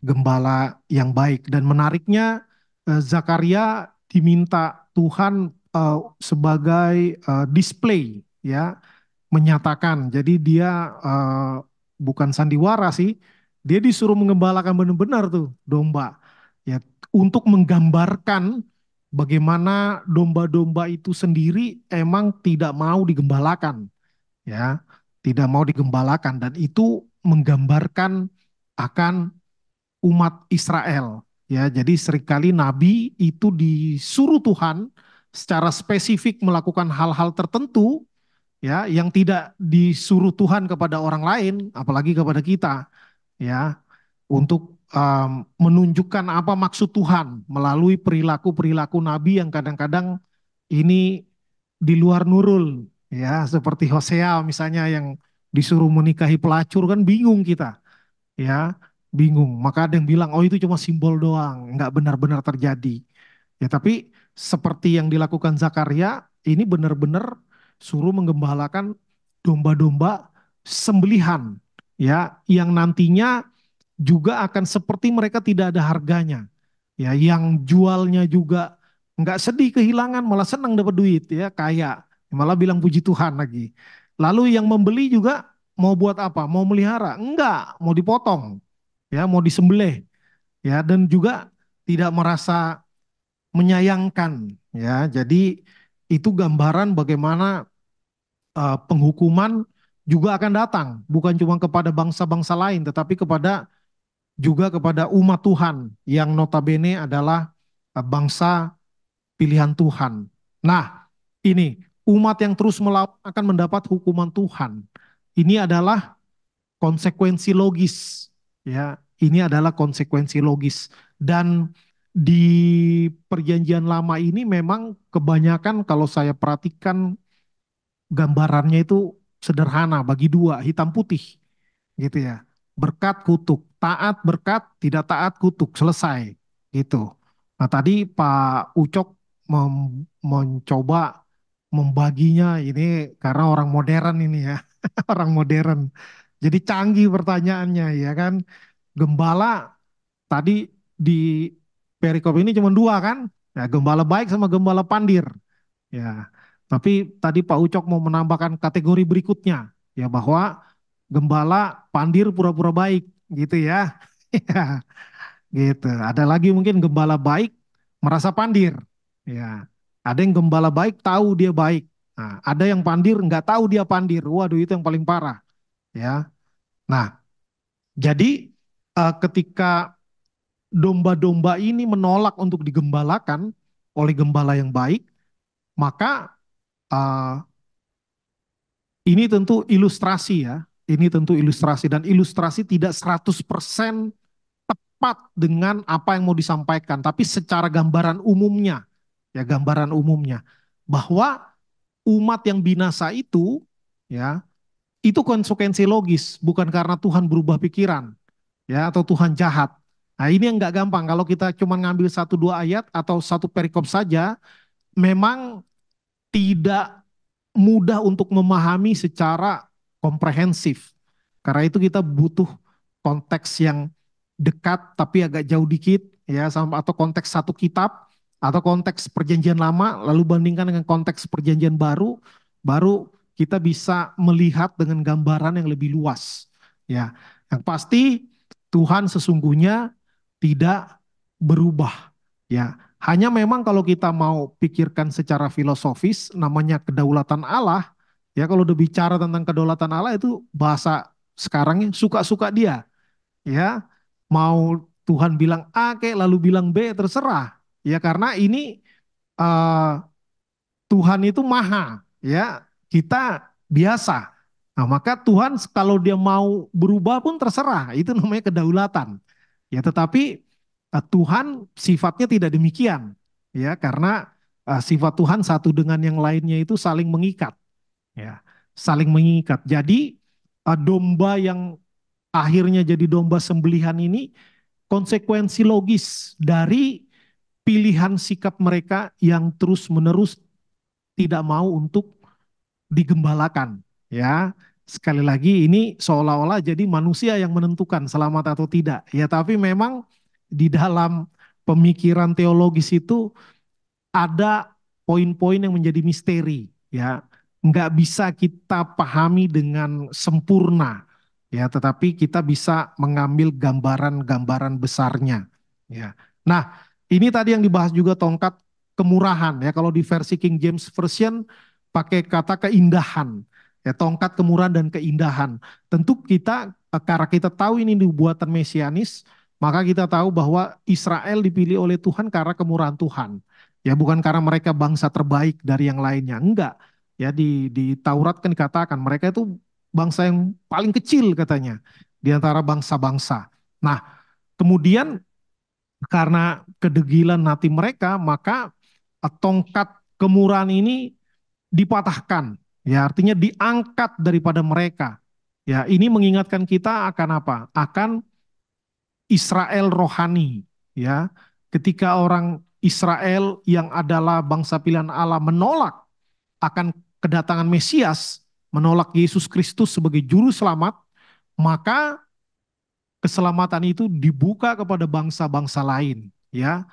gembala yang baik. Dan menariknya Zakaria diminta Tuhan sebagai display, ya, menyatakan. Jadi dia bukan sandiwara sih, dia disuruh mengembalakan benar-benar tuh domba, ya, untuk menggambarkan bagaimana domba-domba itu sendiri emang tidak mau digembalakan, ya, tidak mau digembalakan, dan itu menggambarkan akan umat Israel, ya. Jadi seringkali nabi itu disuruh Tuhan secara spesifik melakukan hal-hal tertentu, ya, yang tidak disuruh Tuhan kepada orang lain, apalagi kepada kita, ya, untuk menunjukkan apa maksud Tuhan melalui perilaku-perilaku nabi yang kadang-kadang ini di luar nurul, ya, seperti Hosea misalnya yang disuruh menikahi pelacur, kan bingung kita, ya, bingung. Maka ada yang bilang, oh itu cuma simbol doang, nggak benar-benar terjadi. Ya, tapi seperti yang dilakukan Zakaria, ini benar-benar suruh menggembalakan domba-domba sembelihan, ya, yang nantinya juga akan seperti mereka tidak ada harganya, ya, yang jualnya juga nggak sedih kehilangan, malah senang dapat duit, ya, kaya, malah bilang puji Tuhan lagi. Lalu yang membeli juga mau buat apa? Mau melihara? Enggak, mau dipotong, ya, mau disembelih, ya, dan juga tidak merasa menyayangkan, ya. Jadi itu gambaran bagaimana penghukuman juga akan datang, bukan cuma kepada bangsa-bangsa lain, tetapi juga kepada umat Tuhan yang notabene adalah bangsa pilihan Tuhan. Nah, ini umat yang terus melawan akan mendapat hukuman Tuhan. Ini adalah konsekuensi logis, ya. Ini adalah konsekuensi logis, dan di perjanjian lama ini memang kebanyakan kalau saya perhatikan gambarannya itu sederhana, bagi dua, hitam putih, gitu ya. Berkat kutuk, taat berkat, tidak taat kutuk, selesai, gitu. Nah, tadi Pak Ucok mencoba membaginya ini karena orang modern ini ya, orang modern. Jadi canggih pertanyaannya, ya kan. Gembala tadi di perikop ini cuma dua kan, ya, gembala baik sama gembala pandir, ya. Tapi tadi Pak Ucok mau menambahkan kategori berikutnya, ya, bahwa gembala pandir pura-pura baik, gitu ya. Ya, gitu. Ada lagi mungkin gembala baik merasa pandir, ya. Ada yang gembala baik tahu dia baik. Nah, ada yang pandir nggak tahu dia pandir. Waduh, itu yang paling parah. ya. Nah, jadi ketika domba-domba ini menolak untuk digembalakan oleh gembala yang baik, maka eh, ini tentu ilustrasi ya. Ini tentu ilustrasi dan ilustrasi tidak 100% tepat dengan apa yang mau disampaikan, tapi secara gambaran umumnya, ya gambaran umumnya bahwa umat yang binasa itu ya, itu konsekuensi logis, bukan karena Tuhan berubah pikiran ya atau Tuhan jahat. Nah, ini yang nggak gampang kalau kita cuma ngambil satu dua ayat atau satu perikop saja, memang tidak mudah untuk memahami secara komprehensif. Karena itu kita butuh konteks yang dekat tapi agak jauh dikit ya, sama atau konteks satu kitab atau konteks perjanjian lama lalu bandingkan dengan konteks perjanjian baru, baru kita bisa melihat dengan gambaran yang lebih luas. Ya, yang pasti Tuhan sesungguhnya tidak berubah. Ya, hanya memang kalau kita mau pikirkan secara filosofis, namanya kedaulatan Allah, ya kalau udah bicara tentang kedaulatan Allah itu bahasa sekarangnya suka-suka dia, ya. Mau Tuhan bilang A kayak lalu bilang B terserah, ya karena ini eh, Tuhan itu maha, ya kita biasa. Nah maka Tuhan kalau dia mau berubah pun terserah, itu namanya kedaulatan. Ya tetapi Tuhan sifatnya tidak demikian, ya karena sifat Tuhan satu dengan yang lainnya itu saling mengikat, ya saling mengikat. Jadi domba yang akhirnya jadi domba sembelihan ini konsekuensi logis dari pilihan sikap mereka yang terus-menerus tidak mau untuk digembalakan. Ya, sekali lagi ini seolah-olah jadi manusia yang menentukan selamat atau tidak. Ya, tapi memang di dalam pemikiran teologis itu ada poin-poin yang menjadi misteri. Ya, nggak bisa kita pahami dengan sempurna. Ya, tetapi kita bisa mengambil gambaran-gambaran besarnya. Ya. Nah, ini tadi yang dibahas juga tongkat kemurahan ya. Kalau di versi King James Version pakai kata keindahan. Ya, tongkat kemurahan dan keindahan. Tentu kita karena kita tahu ini buatan mesianis, maka kita tahu bahwa Israel dipilih oleh Tuhan karena kemurahan Tuhan. Ya, bukan karena mereka bangsa terbaik dari yang lainnya. Enggak. Ya, di Taurat kan dikatakan mereka itu bangsa yang paling kecil katanya di antara bangsa-bangsa. Nah, kemudian karena kedegilan hati mereka, maka tongkat kemurahan ini dipatahkan. Ya, artinya diangkat daripada mereka. Ya, ini mengingatkan kita akan apa? Akan Israel rohani. Ya, ketika orang Israel yang adalah bangsa pilihan Allah menolak akan kedatangan Mesias, menolak Yesus Kristus sebagai juru selamat, maka keselamatan itu dibuka kepada bangsa-bangsa lain. Ya,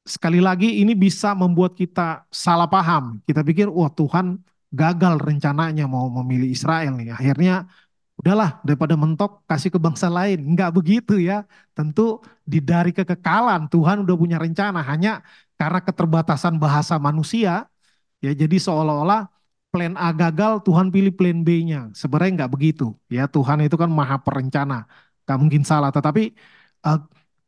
sekali lagi ini bisa membuat kita salah paham. Kita pikir, wah Tuhan gagal rencananya mau memilih Israel nih. Akhirnya udahlah daripada mentok kasih ke bangsa lain. Enggak begitu ya. Tentu dari kekekalan Tuhan udah punya rencana. Hanya karena keterbatasan bahasa manusia, ya jadi seolah-olah plan A gagal, Tuhan pilih plan B-nya. Sebenarnya nggak begitu. Ya Tuhan itu kan maha perencana, nggak mungkin salah. Tetapi uh,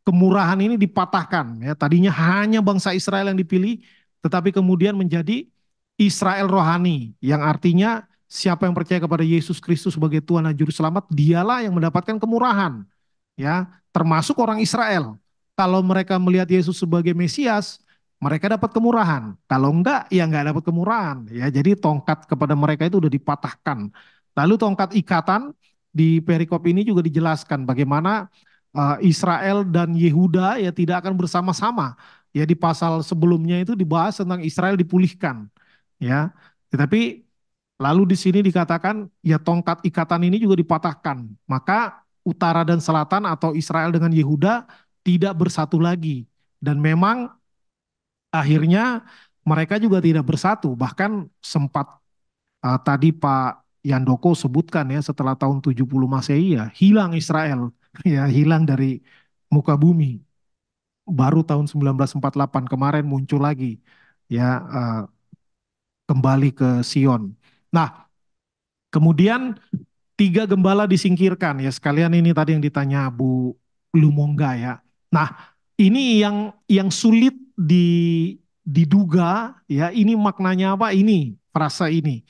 kemurahan ini dipatahkan. Ya tadinya hanya bangsa Israel yang dipilih, tetapi kemudian menjadi Israel rohani, yang artinya siapa yang percaya kepada Yesus Kristus sebagai Tuhan dan Juru Selamat, dialah yang mendapatkan kemurahan. Ya, termasuk orang Israel. Kalau mereka melihat Yesus sebagai Mesias, mereka dapat kemurahan. Kalau enggak, ya enggak dapat kemurahan. Ya, jadi tongkat kepada mereka itu udah dipatahkan. Lalu tongkat ikatan di perikop ini juga dijelaskan bagaimana Israel dan Yehuda ya tidak akan bersama-sama. Ya di pasal sebelumnya itu dibahas tentang Israel dipulihkan. Ya, tetapi lalu di sini dikatakan ya tongkat ikatan ini juga dipatahkan. Maka utara dan selatan atau Israel dengan Yehuda tidak bersatu lagi. Dan memang akhirnya mereka juga tidak bersatu, bahkan sempat tadi Pak Yandoko sebutkan ya setelah tahun 70 Masehi ya hilang Israel ya hilang dari muka bumi. Baru tahun 1948 kemarin muncul lagi ya kembali ke Sion. Nah, kemudian tiga gembala disingkirkan ya, sekalian ini tadi yang ditanya Bu Lumongga ya. Nah, ini yang sulit diduga ya, ini maknanya apa, ini frasa ini.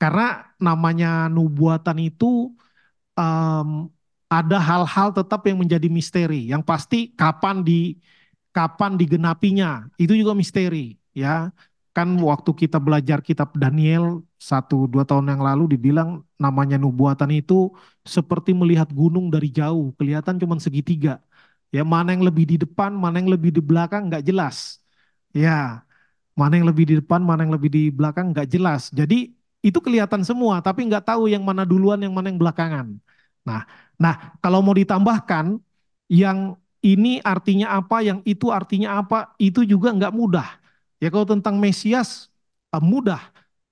Karena namanya nubuatan itu em, ada hal-hal tetap yang menjadi misteri. Yang pasti kapan digenapinya itu juga misteri ya. Kan waktu kita belajar kitab Daniel 1-2 tahun yang lalu dibilang namanya nubuatan itu seperti melihat gunung dari jauh, kelihatan cuma segitiga. Ya, mana yang lebih di depan, mana yang lebih di belakang nggak jelas. Ya, mana yang lebih di depan, mana yang lebih di belakang nggak jelas. Jadi itu kelihatan semua, tapi nggak tahu yang mana duluan, yang mana yang belakangan. Nah, kalau mau ditambahkan, yang ini artinya apa, yang itu artinya apa, itu juga nggak mudah. Ya kalau tentang Mesias mudah,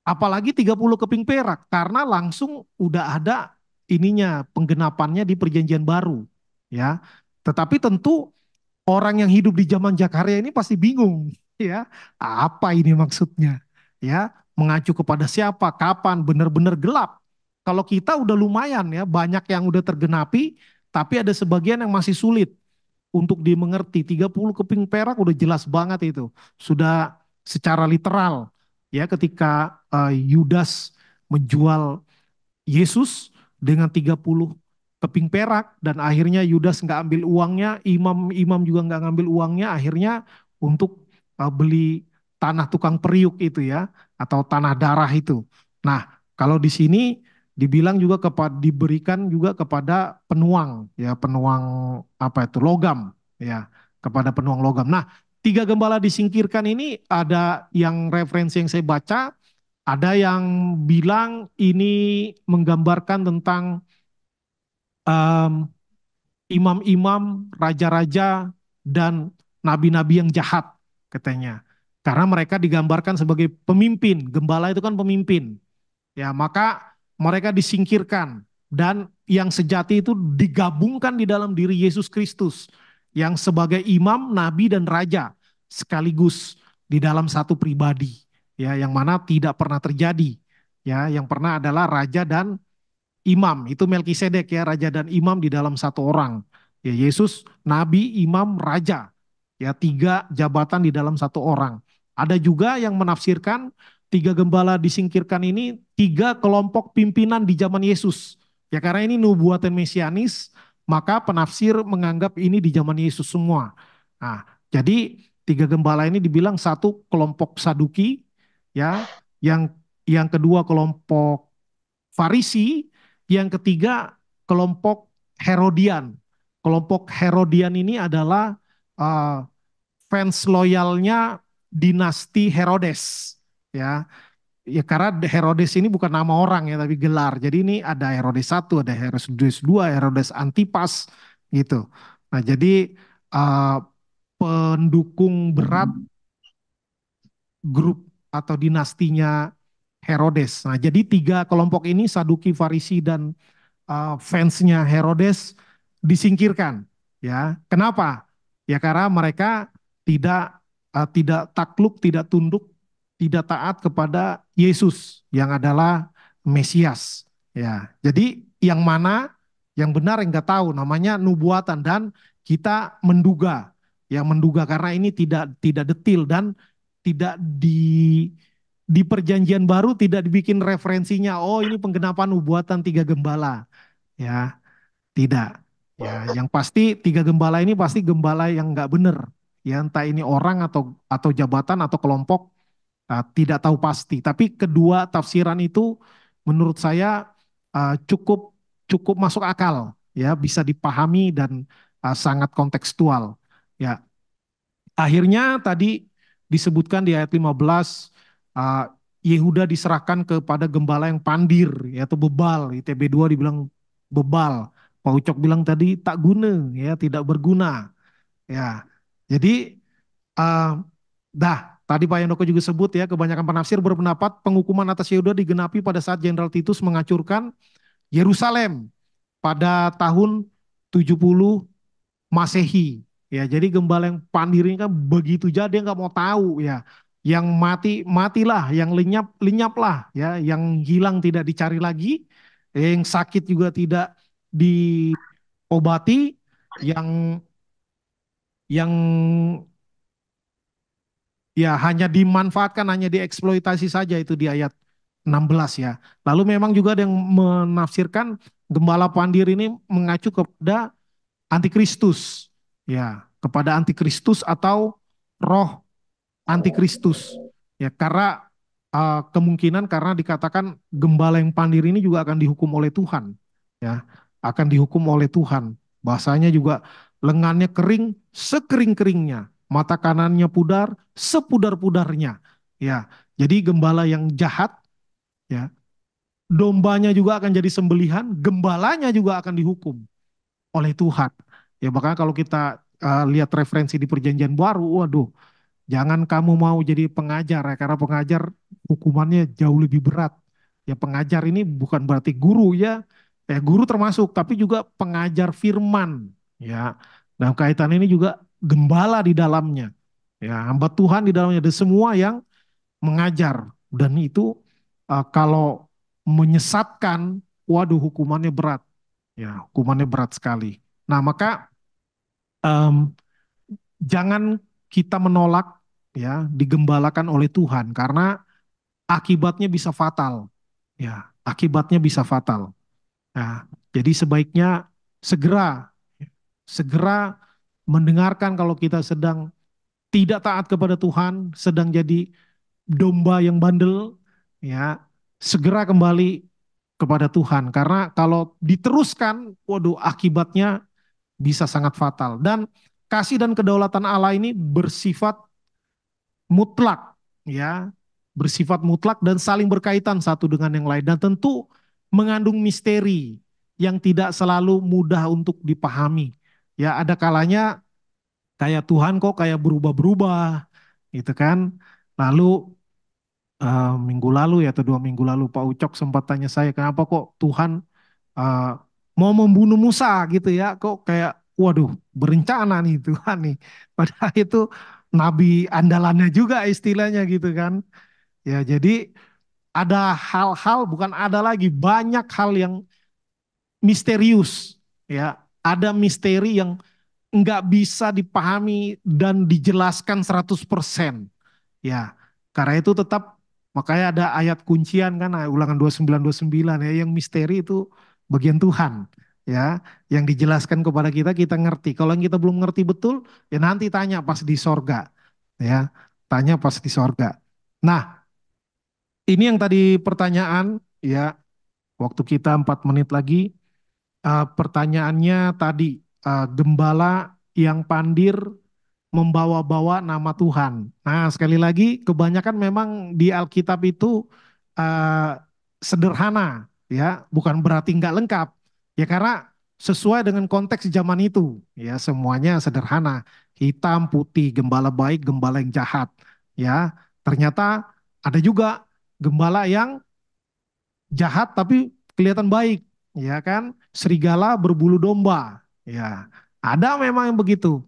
apalagi 30 keping perak, karena langsung udah ada ininya penggenapannya di Perjanjian Baru, ya. Tetapi tentu orang yang hidup di zaman Zakaria ini pasti bingung, ya. Apa ini maksudnya? Ya, mengacu kepada siapa, kapan, benar-benar gelap. Kalau kita udah lumayan ya, banyak yang udah tergenapi, tapi ada sebagian yang masih sulit untuk dimengerti. 30 keping perak udah jelas banget itu. Sudah secara literal ya, ketika Yudas menjual Yesus dengan 30 keping perak, dan akhirnya Yudas nggak ambil uangnya, imam-imam juga nggak ngambil uangnya, akhirnya untuk beli tanah tukang periuk itu ya, atau tanah darah itu. Nah, kalau di sini dibilang juga diberikan juga kepada penuang ya, penuang apa itu, logam ya, kepada penuang logam. Nah, tiga gembala disingkirkan ini ada yang referensi yang saya baca, ada yang bilang ini menggambarkan tentang em, imam-imam, raja-raja, dan nabi-nabi yang jahat katanya. Karena mereka digambarkan sebagai pemimpin, gembala itu kan pemimpin. Ya, maka mereka disingkirkan dan yang sejati itu digabungkan di dalam diri Yesus Kristus yang sebagai imam, nabi dan raja sekaligus di dalam satu pribadi. Ya, yang mana tidak pernah terjadi. Ya, yang pernah adalah raja dan imam, itu Melkisedek ya, raja dan imam di dalam satu orang. Ya, Yesus nabi, imam, raja. Ya, tiga jabatan di dalam satu orang. Ada juga yang menafsirkan tiga gembala disingkirkan ini tiga kelompok pimpinan di zaman Yesus. Ya, karena ini nubuatan mesianis, maka penafsir menganggap ini di zaman Yesus semua. Nah, jadi tiga gembala ini dibilang satu kelompok Saduki, ya, yang kedua kelompok Farisi, yang ketiga kelompok Herodian. Kelompok Herodian ini adalah uh, fans loyalnya dinasti Herodes, ya. Ya karena Herodes ini bukan nama orang ya, tapi gelar. Jadi ini ada Herodes 1, ada Herodes 2, Herodes Antipas gitu. Nah, jadi uh, pendukung berat grup atau dinastinya Herodes. Nah, jadi tiga kelompok ini, Saduki, Farisi, dan fansnya Herodes disingkirkan. Ya, kenapa? Ya karena mereka tidak takluk, tidak tunduk, tidak taat kepada Yesus yang adalah Mesias. Ya, jadi yang mana yang benar yang nggak tahu, namanya nubuatan, dan kita menduga, ya menduga karena ini tidak detil dan tidak di perjanjian baru tidak dibikin referensinya. Oh, ini penggenapan nubuatan tiga gembala. Ya, tidak. Ya, yang pasti tiga gembala ini pasti gembala yang nggak benar. Ya, entah ini orang atau jabatan atau kelompok, tidak tahu pasti. Tapi kedua tafsiran itu menurut saya cukup cukup masuk akal. Ya, bisa dipahami dan sangat kontekstual. Ya, akhirnya tadi disebutkan di ayat 15, uh, Yehuda diserahkan kepada gembala yang pandir, yaitu bebal. ITB 2 dibilang bebal. Pak Ucok bilang tadi tak guna, ya tidak berguna. Ya, jadi tadi Pak Yandoko juga sebut ya, kebanyakan penafsir berpendapat penghukuman atas Yehuda digenapi pada saat Jenderal Titus menghancurkan Yerusalem pada tahun 70 Masehi. Ya, jadi gembala yang pandir ini kan begitu jahat, dia nggak mau tahu ya. Yang mati matilah, yang lenyap lenyaplah, ya, yang hilang tidak dicari lagi. yang sakit juga tidak diobati, yang yang ya hanya dimanfaatkan, hanya dieksploitasi saja, itu di ayat 16 ya. Lalu memang juga ada yang menafsirkan gembala pandir ini mengacu kepada antikristus, ya, kepada antikristus atau roh antikristus, ya, karena kemungkinan karena dikatakan gembala yang pandir ini juga akan dihukum oleh Tuhan, ya, akan dihukum oleh Tuhan. Bahasanya juga lengannya kering sekering-keringnya, mata kanannya pudar sepudar-pudarnya, ya. Jadi gembala yang jahat, ya, dombanya juga akan jadi sembelihan, gembalanya juga akan dihukum oleh Tuhan. Ya, makanya kalau kita lihat referensi di Perjanjian Baru, waduh, jangan kamu mau jadi pengajar ya, karena pengajar hukumannya jauh lebih berat. Ya, pengajar ini bukan berarti guru ya, guru termasuk, tapi juga pengajar firman. Ya, dalam kaitan ini juga gembala di dalamnya. Ya, hamba Tuhan di dalamnya, ada semua yang mengajar, dan itu kalau menyesatkan, waduh, hukumannya berat. Ya, hukumannya berat sekali. Nah, maka em, jangan kita menolak, ya, digembalakan oleh Tuhan, karena akibatnya bisa fatal. Ya, akibatnya bisa fatal. Nah, jadi sebaiknya segera segera mendengarkan kalau kita sedang tidak taat kepada Tuhan, sedang jadi domba yang bandel, ya, segera kembali kepada Tuhan, karena kalau diteruskan, waduh, akibatnya bisa sangat fatal. Dan kasih dan kedaulatan Allah ini bersifat mutlak, ya, bersifat mutlak dan saling berkaitan satu dengan yang lain, dan tentu mengandung misteri yang tidak selalu mudah untuk dipahami. Ya, ada kalanya kayak Tuhan kok kayak berubah-berubah gitu kan. Lalu minggu lalu ya, atau 2 minggu lalu, Pak Ucok sempat tanya saya, kenapa kok Tuhan eh, mau membunuh Musa gitu ya, kok kayak waduh, berencana nih Tuhan nih. Padahal itu nabi andalannya juga istilahnya gitu kan. Ya, jadi ada hal-hal, bukan ada lagi, banyak hal yang misterius, ya. Ada misteri yang nggak bisa dipahami dan dijelaskan 100%. Ya, karena itu tetap, makanya ada ayat kuncian kan, Ulangan 29:29 ya, yang misteri itu bagian Tuhan, ya, yang dijelaskan kepada kita, kita ngerti. Kalau yang kita belum ngerti betul, ya nanti tanya pas di sorga, ya, tanya pas di sorga. Nah, ini yang tadi pertanyaan, ya, waktu kita 4 menit lagi. Pertanyaannya tadi, gembala yang pandir membawa-bawa nama Tuhan. Nah, sekali lagi, kebanyakan memang di Alkitab itu uh, sederhana, ya, bukan berarti nggak lengkap. Ya, karena sesuai dengan konteks zaman itu, ya, semuanya sederhana. Hitam, putih, gembala baik, gembala yang jahat. Ya, ternyata ada juga gembala yang jahat tapi kelihatan baik, ya kan? Serigala berbulu domba, ya. Ada memang yang begitu.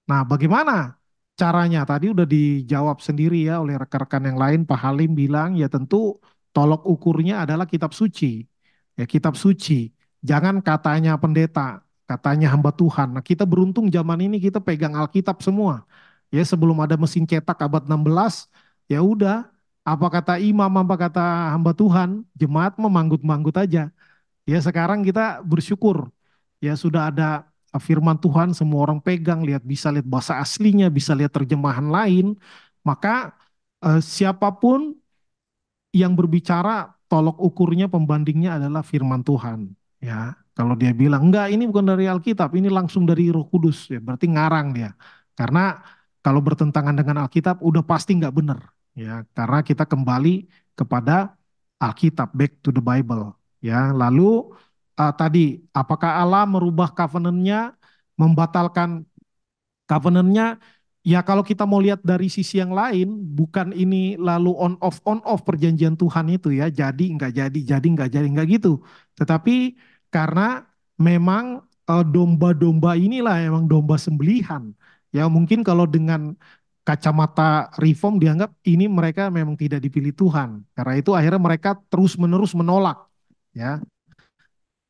Nah, bagaimana caranya? Tadi udah dijawab sendiri ya oleh rekan-rekan yang lain. Pak Halim bilang ya tentu tolok ukurnya adalah kitab suci. Ya, kitab suci. Jangan katanya pendeta, katanya hamba Tuhan. Nah, kita beruntung zaman ini kita pegang Alkitab semua. Ya, sebelum ada mesin cetak abad 16, ya udah, apa kata imam, apa kata hamba Tuhan, jemaat memanggut-manggut aja. Ya, sekarang kita bersyukur, ya, sudah ada firman Tuhan, semua orang pegang, bisa lihat bahasa aslinya, bisa lihat terjemahan lain. Maka siapapun yang berbicara, tolok ukurnya, pembandingnya adalah firman Tuhan. Ya, kalau dia bilang enggak, ini bukan dari Alkitab, ini langsung dari Roh Kudus, ya berarti ngarang dia. Karena kalau bertentangan dengan Alkitab udah pasti nggak benar, ya. Karena kita kembali kepada Alkitab, back to the Bible. Ya, lalu tadi, apakah Allah merubah covenant-nya, membatalkan covenant-nya? Ya, kalau kita mau lihat dari sisi yang lain, bukan ini lalu on off perjanjian Tuhan itu ya, jadi nggak jadi, nggak gitu. Tetapi karena memang domba-domba inilah emang domba sembelihan. Ya, mungkin kalau dengan kacamata reform dianggap ini mereka memang tidak dipilih Tuhan. Karena itu akhirnya mereka terus-menerus menolak. Ya,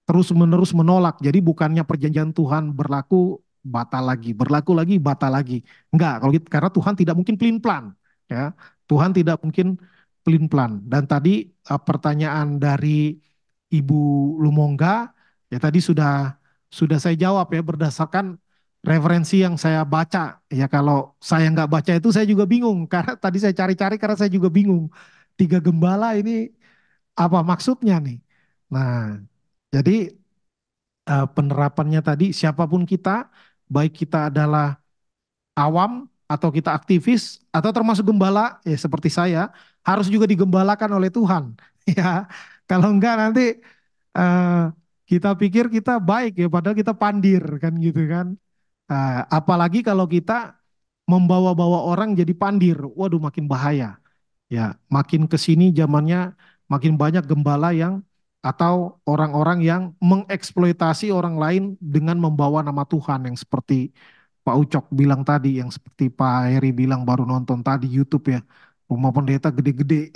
terus-menerus menolak. Jadi bukannya perjanjian Tuhan berlaku batal lagi, berlaku lagi batal lagi. Enggak, kalau gitu, karena Tuhan tidak mungkin pelin-pelan, ya. Tuhan tidak mungkin pelin-pelan. Dan tadi pertanyaan dari Ibu Lumongga, ya tadi sudah saya jawab ya berdasarkan referensi yang saya baca. Ya kalau saya nggak baca itu saya juga bingung karena tadi saya cari-cari karena saya juga bingung. Tiga gembala ini apa maksudnya nih? Nah, jadi penerapannya tadi siapapun kita, baik kita adalah awam atau kita aktivis atau termasuk gembala ya seperti saya harus juga digembalakan oleh Tuhan. Ya, kalau enggak nanti eh, kita pikir kita baik ya padahal kita pandir kan gitu kan. Apalagi kalau kita membawa-bawa orang jadi pandir, waduh makin bahaya. Ya, makin ke sini zamannya makin banyak gembala yang atau orang-orang yang mengeksploitasi orang lain dengan membawa nama Tuhan yang seperti Pak Ucok bilang tadi, yang seperti Pak Heri bilang baru nonton tadi YouTube ya, rumah pendeta gede-gede.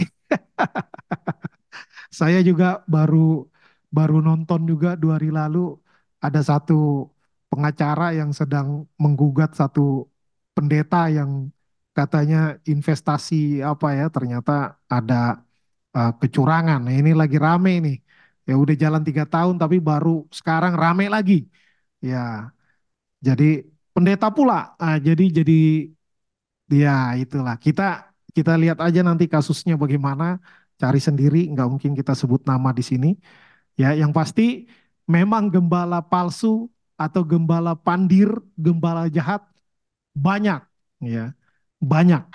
Saya juga baru baru nonton juga 2 hari lalu ada satu pengacara yang sedang menggugat satu pendeta yang katanya investasi apa ya ternyata ada kecurangan. Nah, ini lagi rame nih. Ya udah jalan 3 tahun tapi baru sekarang rame lagi. Ya jadi pendeta pula. Jadi ya itulah kita lihat aja nanti kasusnya bagaimana. Cari sendiri, nggak mungkin kita sebut nama di sini. Ya, yang pasti memang gembala palsu atau gembala pandir, gembala jahat banyak, ya, banyak,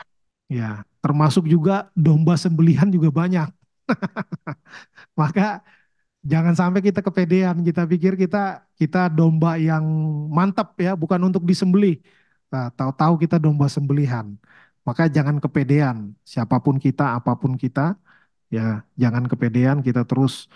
ya. Termasuk juga domba sembelihan juga banyak. Maka jangan sampai kita kepedean, kita pikir kita kita domba yang mantap ya, bukan untuk disembelih. Nah, tahu-tahu kita domba sembelihan. Maka jangan kepedean, siapapun kita, apapun kita, ya jangan kepedean, kita terus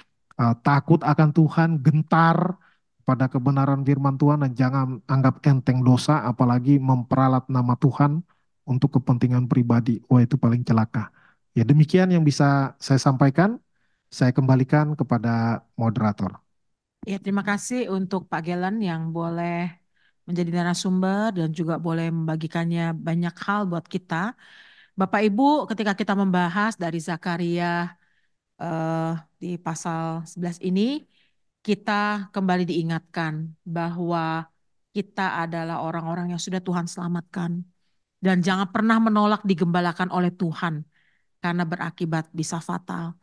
takut akan Tuhan, gentar pada kebenaran firman Tuhan dan jangan anggap enteng dosa, apalagi memperalat nama Tuhan untuk kepentingan pribadi. Wah itu paling celaka. Ya demikian yang bisa saya sampaikan. Saya kembalikan kepada moderator. Ya, terima kasih untuk Pak Gelan yang boleh menjadi narasumber dan juga boleh membagikannya banyak hal buat kita. Bapak Ibu, ketika kita membahas dari Zakaria di pasal 11 ini, kita kembali diingatkan bahwa kita adalah orang-orang yang sudah Tuhan selamatkan. Dan jangan pernah menolak digembalakan oleh Tuhan karena berakibat bisa fatal.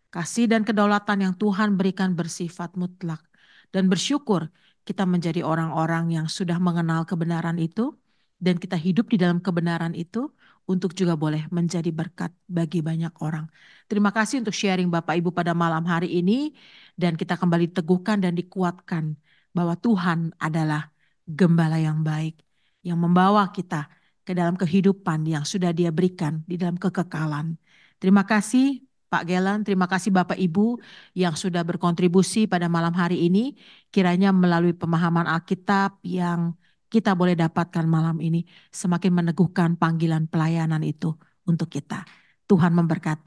Kasih dan kedaulatan yang Tuhan berikan bersifat mutlak. Dan bersyukur kita menjadi orang-orang yang sudah mengenal kebenaran itu. Dan kita hidup di dalam kebenaran itu untuk juga boleh menjadi berkat bagi banyak orang. Terima kasih untuk sharing Bapak Ibu pada malam hari ini. Dan kita kembali teguhkan dan dikuatkan bahwa Tuhan adalah gembala yang baik. Yang membawa kita ke dalam kehidupan yang sudah Dia berikan di dalam kekekalan. Terima kasih Pak Gelan, terima kasih Bapak Ibu yang sudah berkontribusi pada malam hari ini. Kiranya melalui pemahaman Alkitab yang kita boleh dapatkan malam ini semakin meneguhkan panggilan pelayanan itu untuk kita. Tuhan memberkati.